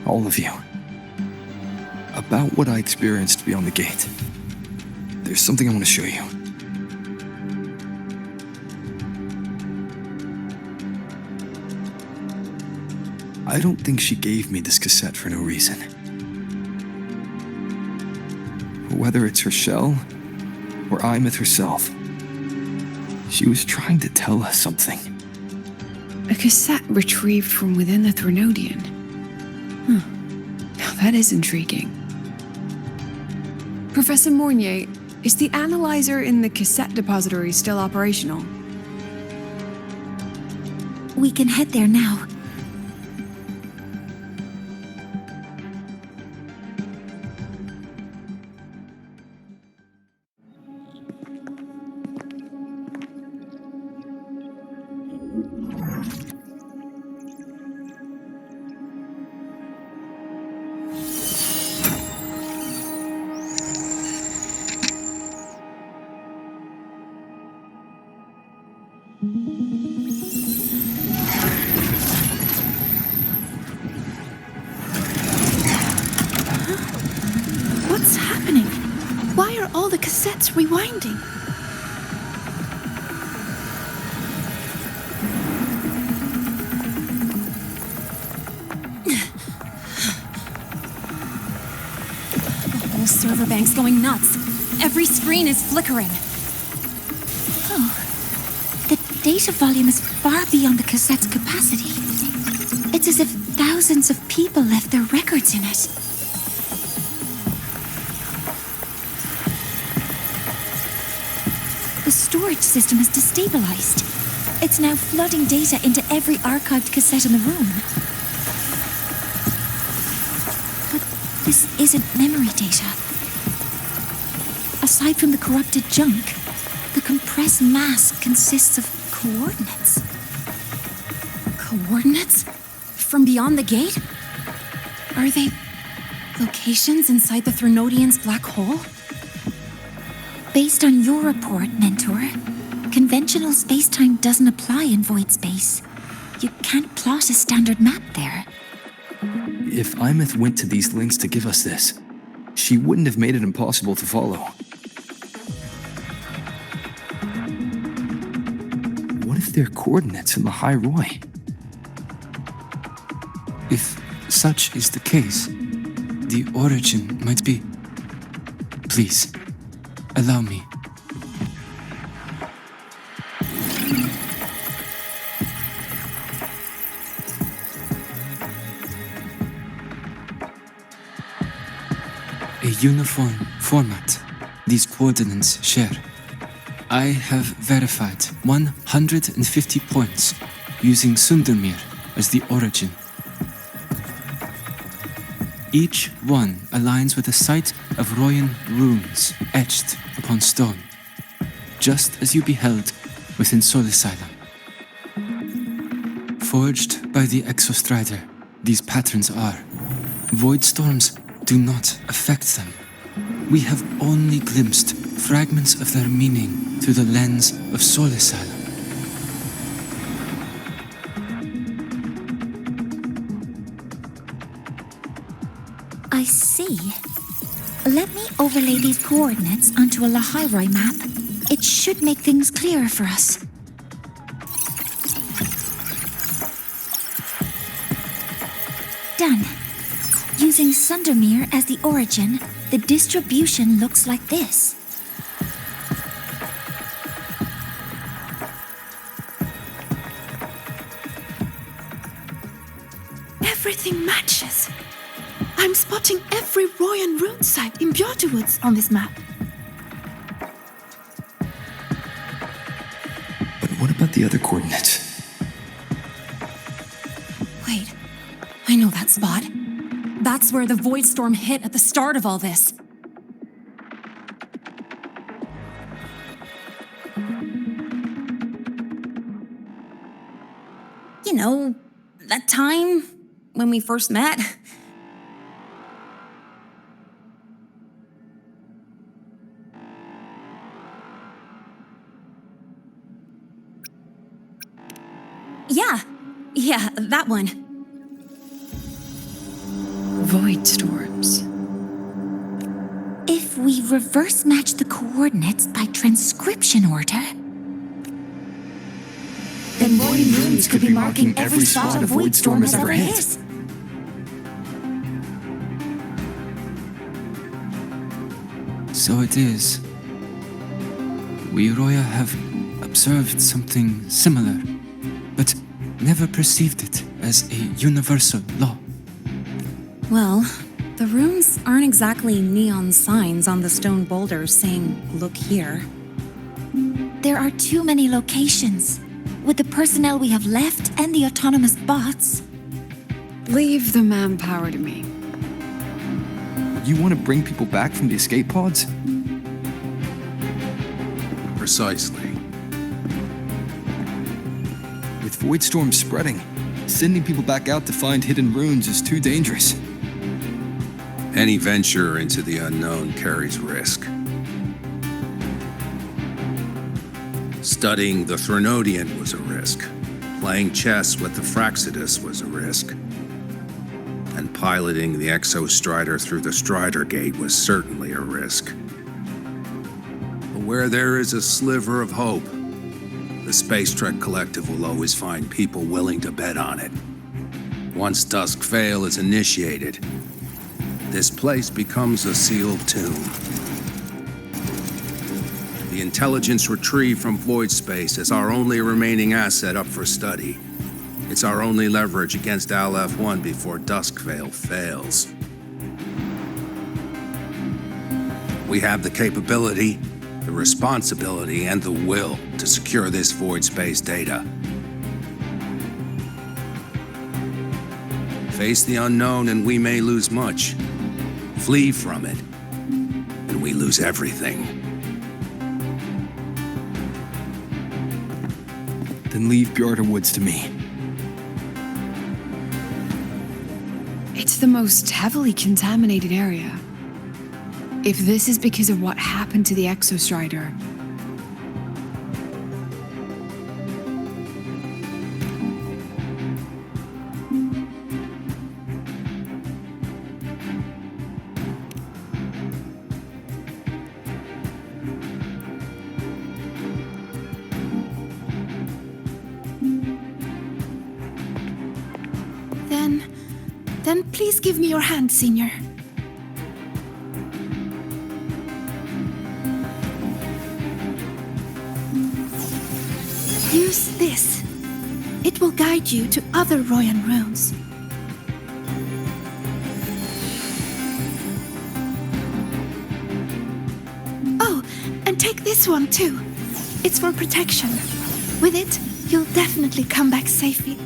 B: All of you. About what I experienced beyond the gate. There's something I want to show you. I don't think she gave me this cassette for no reason. Whether it's her shell or Aemeath herself, she was trying to tell us something.
H: A cassette retrieved from within the Threnodian. Now that is intriguing. Professor Mornier, is the analyzer in the cassette depository still operational?
J: We can head there now.
T: What's happening? Why are all the cassettes rewinding?
O: The whole server bank's going nuts. Every screen is flickering.
J: Oh, the data volume is far beyond the cassette's capacity. It's as if thousands of people left their records in it. The storage system is destabilized. It's now flooding data into every archived cassette in the room. But this isn't memory data. Aside from the corrupted junk, the compressed mass consists of coordinates.
O: Coordinates? From beyond the gate? Are they locations inside the Threnodian's black hole?
J: Based on your report, Mentor, conventional space-time doesn't apply in void space. You can't plot a standard map there.
B: If Aemeath went to these links to give us this, she wouldn't have made it impossible to follow. What if they're coordinates in Lahai-Roi?
S: If such is the case, the origin might be... Please, allow me. A uniform format these coordinates share. I have verified 150 points using Sundermere as the origin. Each one aligns with a site of Royan runes etched upon stone, just as you beheld within Solisila. Forged by the Exostrider, these patterns are. Void storms do not affect them. We have only glimpsed fragments of their meaning through the lens of Solisila.
J: I see. Let me overlay these coordinates onto a Lahai-Roi map. It should make things clearer for us. Done. Using Sundermere as the origin, the distribution looks like this.
T: Everything matches. I'm spotting every Royan rune site in Bjorterwoods on this map.
B: But what about the other coordinates?
O: Wait, I know that spot. That's where the void storm hit at the start of all this. You know, that time when we first met. Yeah, that one.
H: Void storms.
J: If we reverse match the coordinates by transcription order, then Royan runes could be marking every spot a void storm has ever hit.
S: So it is. We Roya have observed something similar, but never perceived it as a universal law.
O: Well, the runes aren't exactly neon signs on the stone boulders saying, "Look here."
J: There are too many locations. With the personnel we have left and the autonomous bots.
H: Leave the manpower to me.
B: You want to bring people back from the escape pods?
I: Precisely.
B: With void storms spreading, sending people back out to find hidden runes is too dangerous.
I: Any venture into the unknown carries risk. Studying the Threnodian was a risk. Playing chess with the Fraxidus was a risk. And piloting the Exostrider through the Strider Gate was certainly a risk. But where there is a sliver of hope, the Spacetrek Collective will always find people willing to bet on it. Once Dusk Vale is initiated, this place becomes a sealed tomb. The intelligence retrieved from voidspace is our only remaining asset up for study. It's our only leverage against Aleph-1 before Dusk Vale fails. We have the capability, the responsibility, and the will to secure this voidspace data. Face the unknown and we may lose much. Flee from it, and we lose everything.
B: Then leave Bjarta Woods to me.
H: It's the most heavily contaminated area. If this is because of what happened to the Exostrider,
T: Then please give me your hand, Senior. Use this. It will guide you to other Royan runes. Oh, and take this one too. It's for protection. With it, you'll definitely come back safely.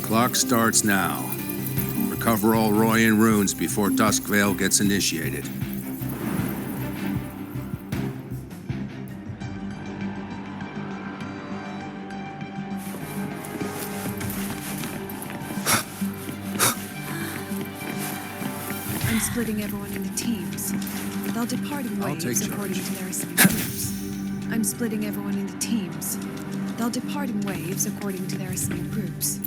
I: Clock starts now. Recover all Royan runes before Dusk Vale gets initiated.
H: I'm splitting everyone into teams. They'll depart in waves according to their assigned groups. I'm splitting everyone into teams. They'll depart in waves according to their assigned groups.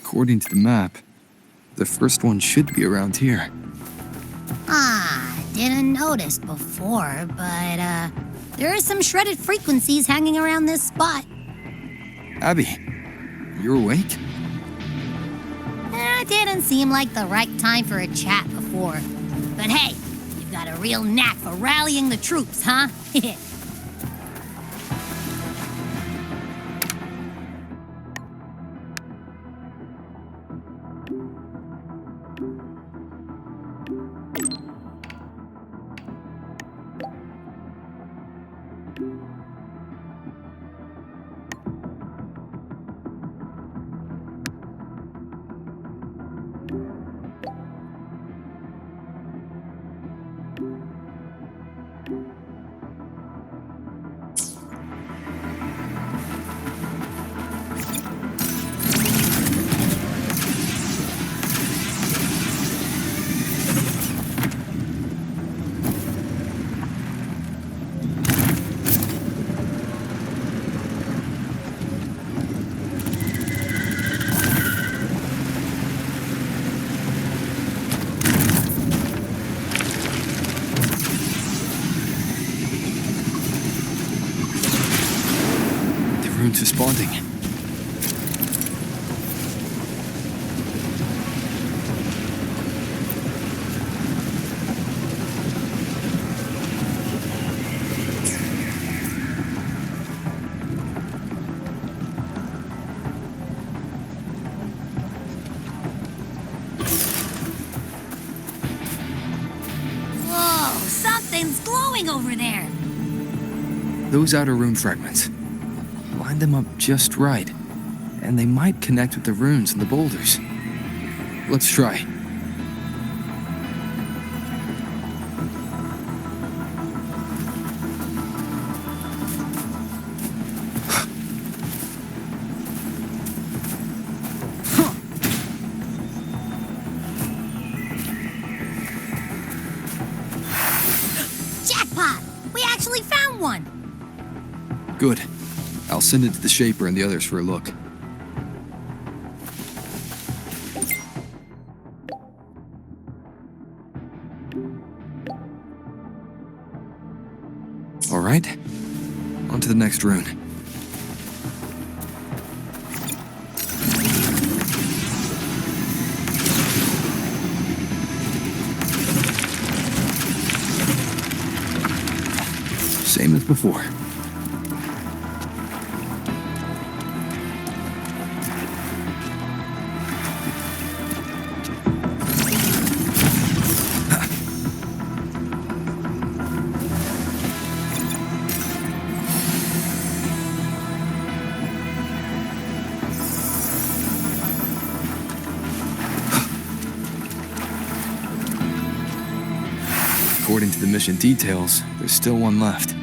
B: According to the map, the first one should be around here.
Q: Didn't notice before, but, there are some shredded frequencies hanging around this spot.
B: Abby, you awake?
Q: Didn't seem like the right time for a chat before. But hey, you've got a real knack for rallying the troops, huh?
B: runes responding.
Q: Whoa, something's glowing over there.
B: Those outer rune fragments. Line them up just right, and they might connect with the runes and the boulders. Let's try.
Q: Jackpot! We actually found one!
B: Good. I'll send it to the Shaper and the others for a look. All right. On to the next rune. Same as before. According to the mission details, there's still one left.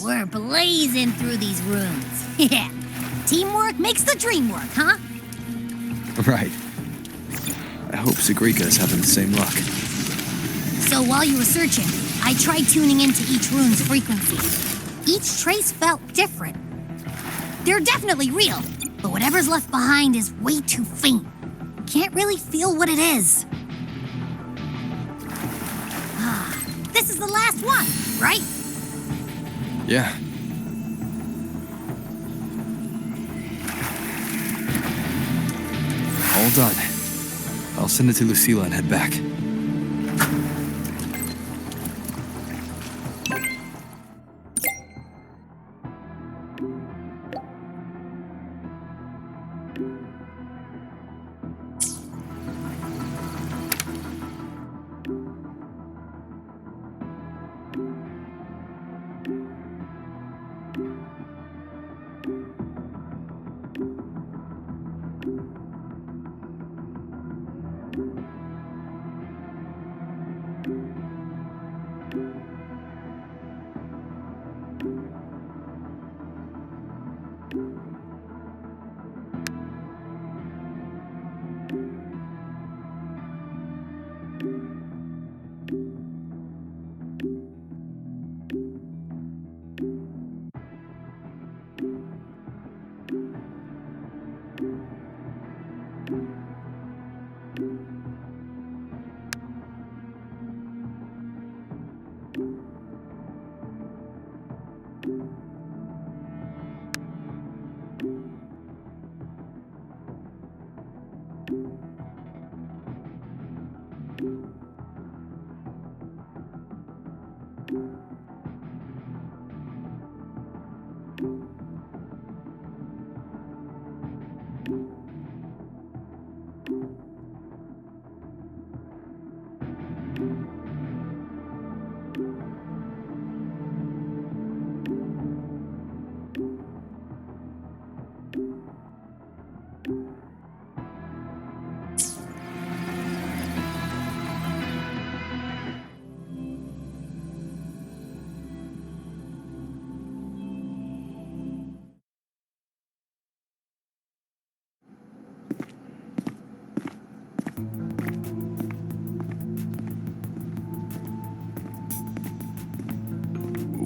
Q: We're blazing through these rooms. Yeah. Teamwork makes the dream work, huh?
B: Right. I hope Sigrika's having the same luck.
Q: So while you were searching, I tried tuning into each rune's frequency. Each trace felt different. They're definitely real, but whatever's left behind is way too faint. Can't really feel what it is. This is the last one, right?
B: Yeah. All done. I'll send it to Lucilla and head back.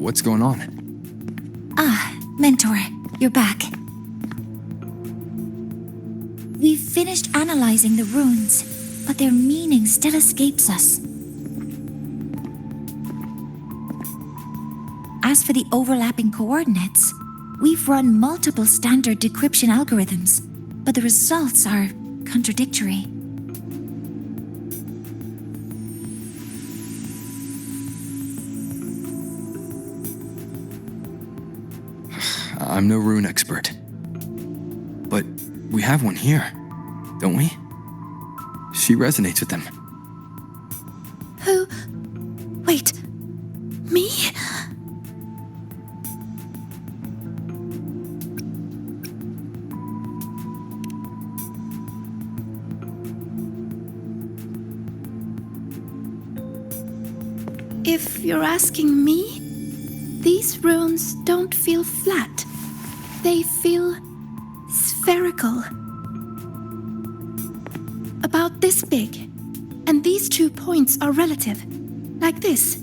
B: What's going on?
J: Mentor, you're back. We've finished analyzing the runes, but their meaning still escapes us. As for the overlapping coordinates, we've run multiple standard decryption algorithms, but the results are contradictory.
B: I'm no rune expert. But we have one here, don't we? She resonates with them.
T: Who? Wait. Me? If you're asking me, these runes don't feel flat. They feel spherical. About this big. And these 2 points are relative. Like this.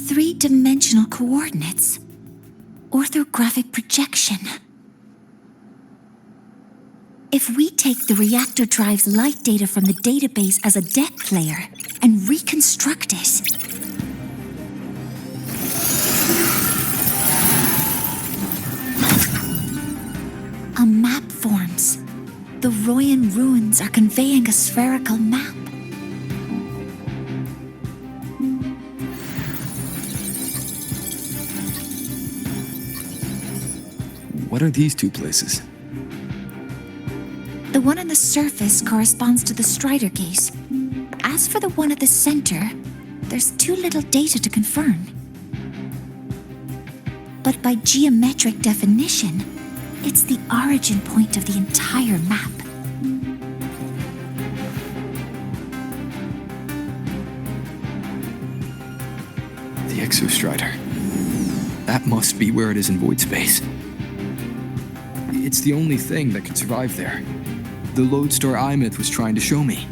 J: 3-dimensional coordinates. Orthographic projection. If we take the reactor drive's light data from the database as a depth layer and reconstruct it, a map forms. The Royan runes are conveying a spherical map.
B: What are these 2 places?
J: The one on the surface corresponds to the Strider case. As for the one at the center, there's too little data to confirm. But by geometric definition, it's the origin point of the entire map.
B: The Exostrider. That must be where it is in voidspace. It's the only thing that could survive there. The lodestar Aemeath was trying to show me.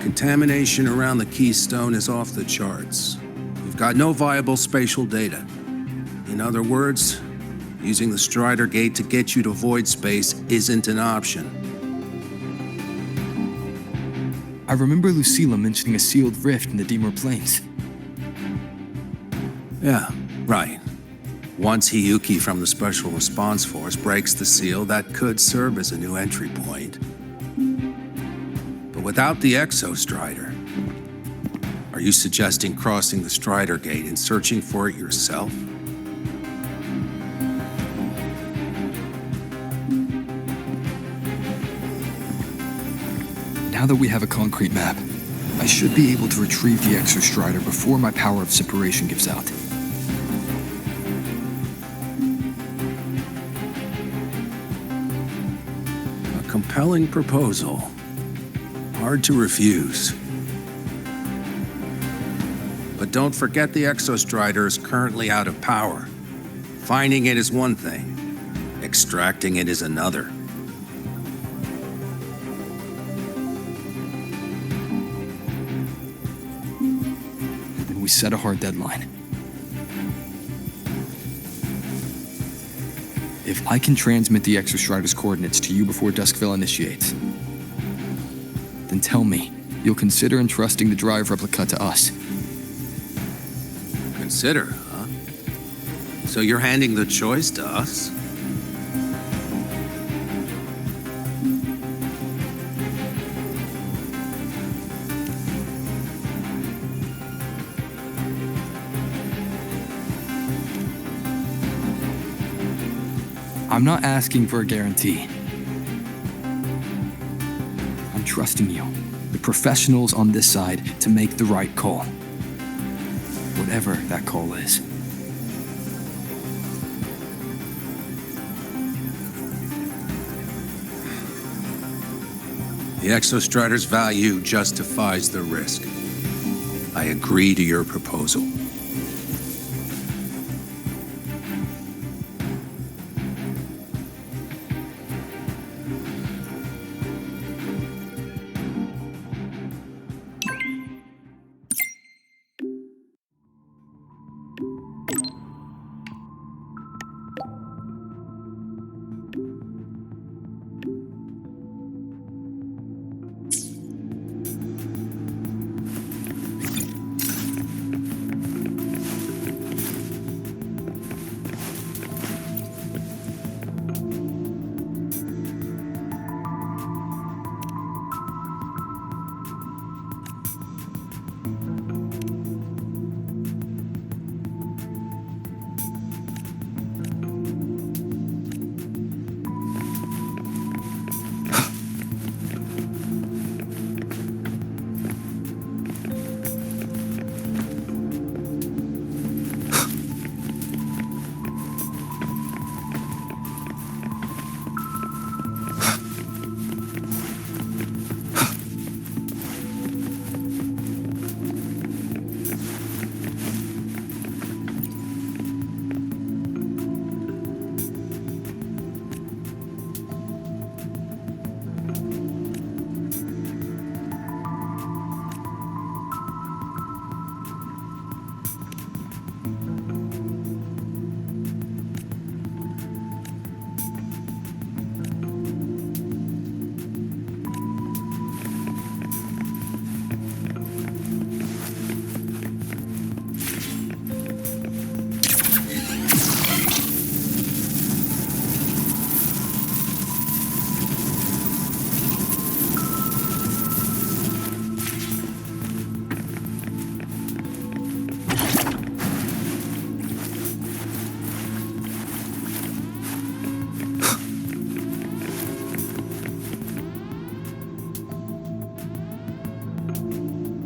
I: Contamination around the keystone is off the charts. You've got no viable spatial data. In other words, using the Strider gate to get you to void space isn't an option.
B: I remember Lucilla mentioning a sealed rift in the Dimmer Plains.
I: Yeah, right. Once Hiyuki from the Special Response Force breaks the seal, that could serve as a new entry point. But without the Exostrider, are you suggesting crossing the Strider gate and searching for it yourself?
B: Now that we have a concrete map, I should be able to retrieve the Exostrider before my power of separation gives out.
I: Compelling proposal. Hard to refuse. But don't forget the Exostrider is currently out of power. Finding it is one thing. Extracting it is another.
B: Then we set a hard deadline. If I can transmit the Exostrider's coordinates to you before Duskville initiates, then tell me you'll consider entrusting the drive replica to us.
I: Consider, huh? So you're handing the choice to us?
B: I'm not asking for a guarantee. I'm trusting you, the professionals on this side, to make the right call. Whatever that call is.
I: The Exostrider's value justifies the risk. I agree to your proposal.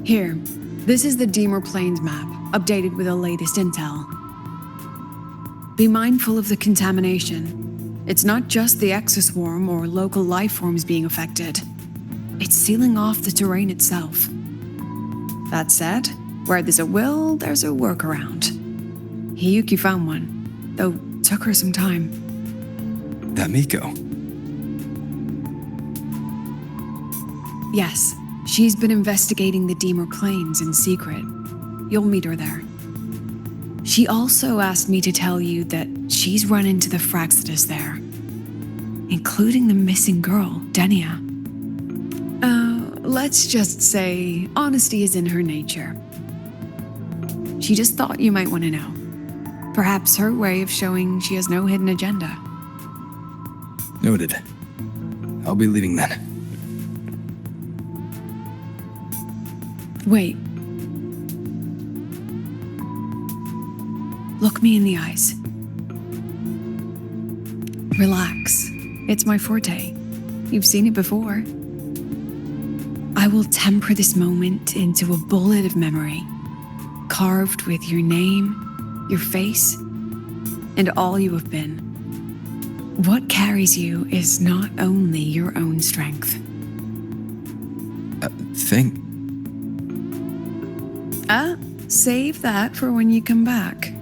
H: Here, this is the Deemer Plains map, updated with the latest intel. Be mindful of the contamination. It's not just the exoswarm or local life forms being affected. It's sealing off the terrain itself. That said, where there's a will, there's a workaround. Hiyuki found one, though took her some time.
B: That Miko?
H: Yes, she's been investigating the Deemer Plains in secret. You'll meet her there. She also asked me to tell you that she's run into the Fraxidus there, including the missing girl, Denia. Let's just say honesty is in her nature. She just thought you might want to know. Perhaps her way of showing she has no hidden agenda.
B: Noted. I'll be leaving then.
H: Wait. Look me in the eyes. Relax. It's my forte. You've seen it before. I will temper this moment into a bullet of memory, carved with your name, your face, and all you have been. What carries you is not only your own strength.
B: Think.
H: Save that for when you come back.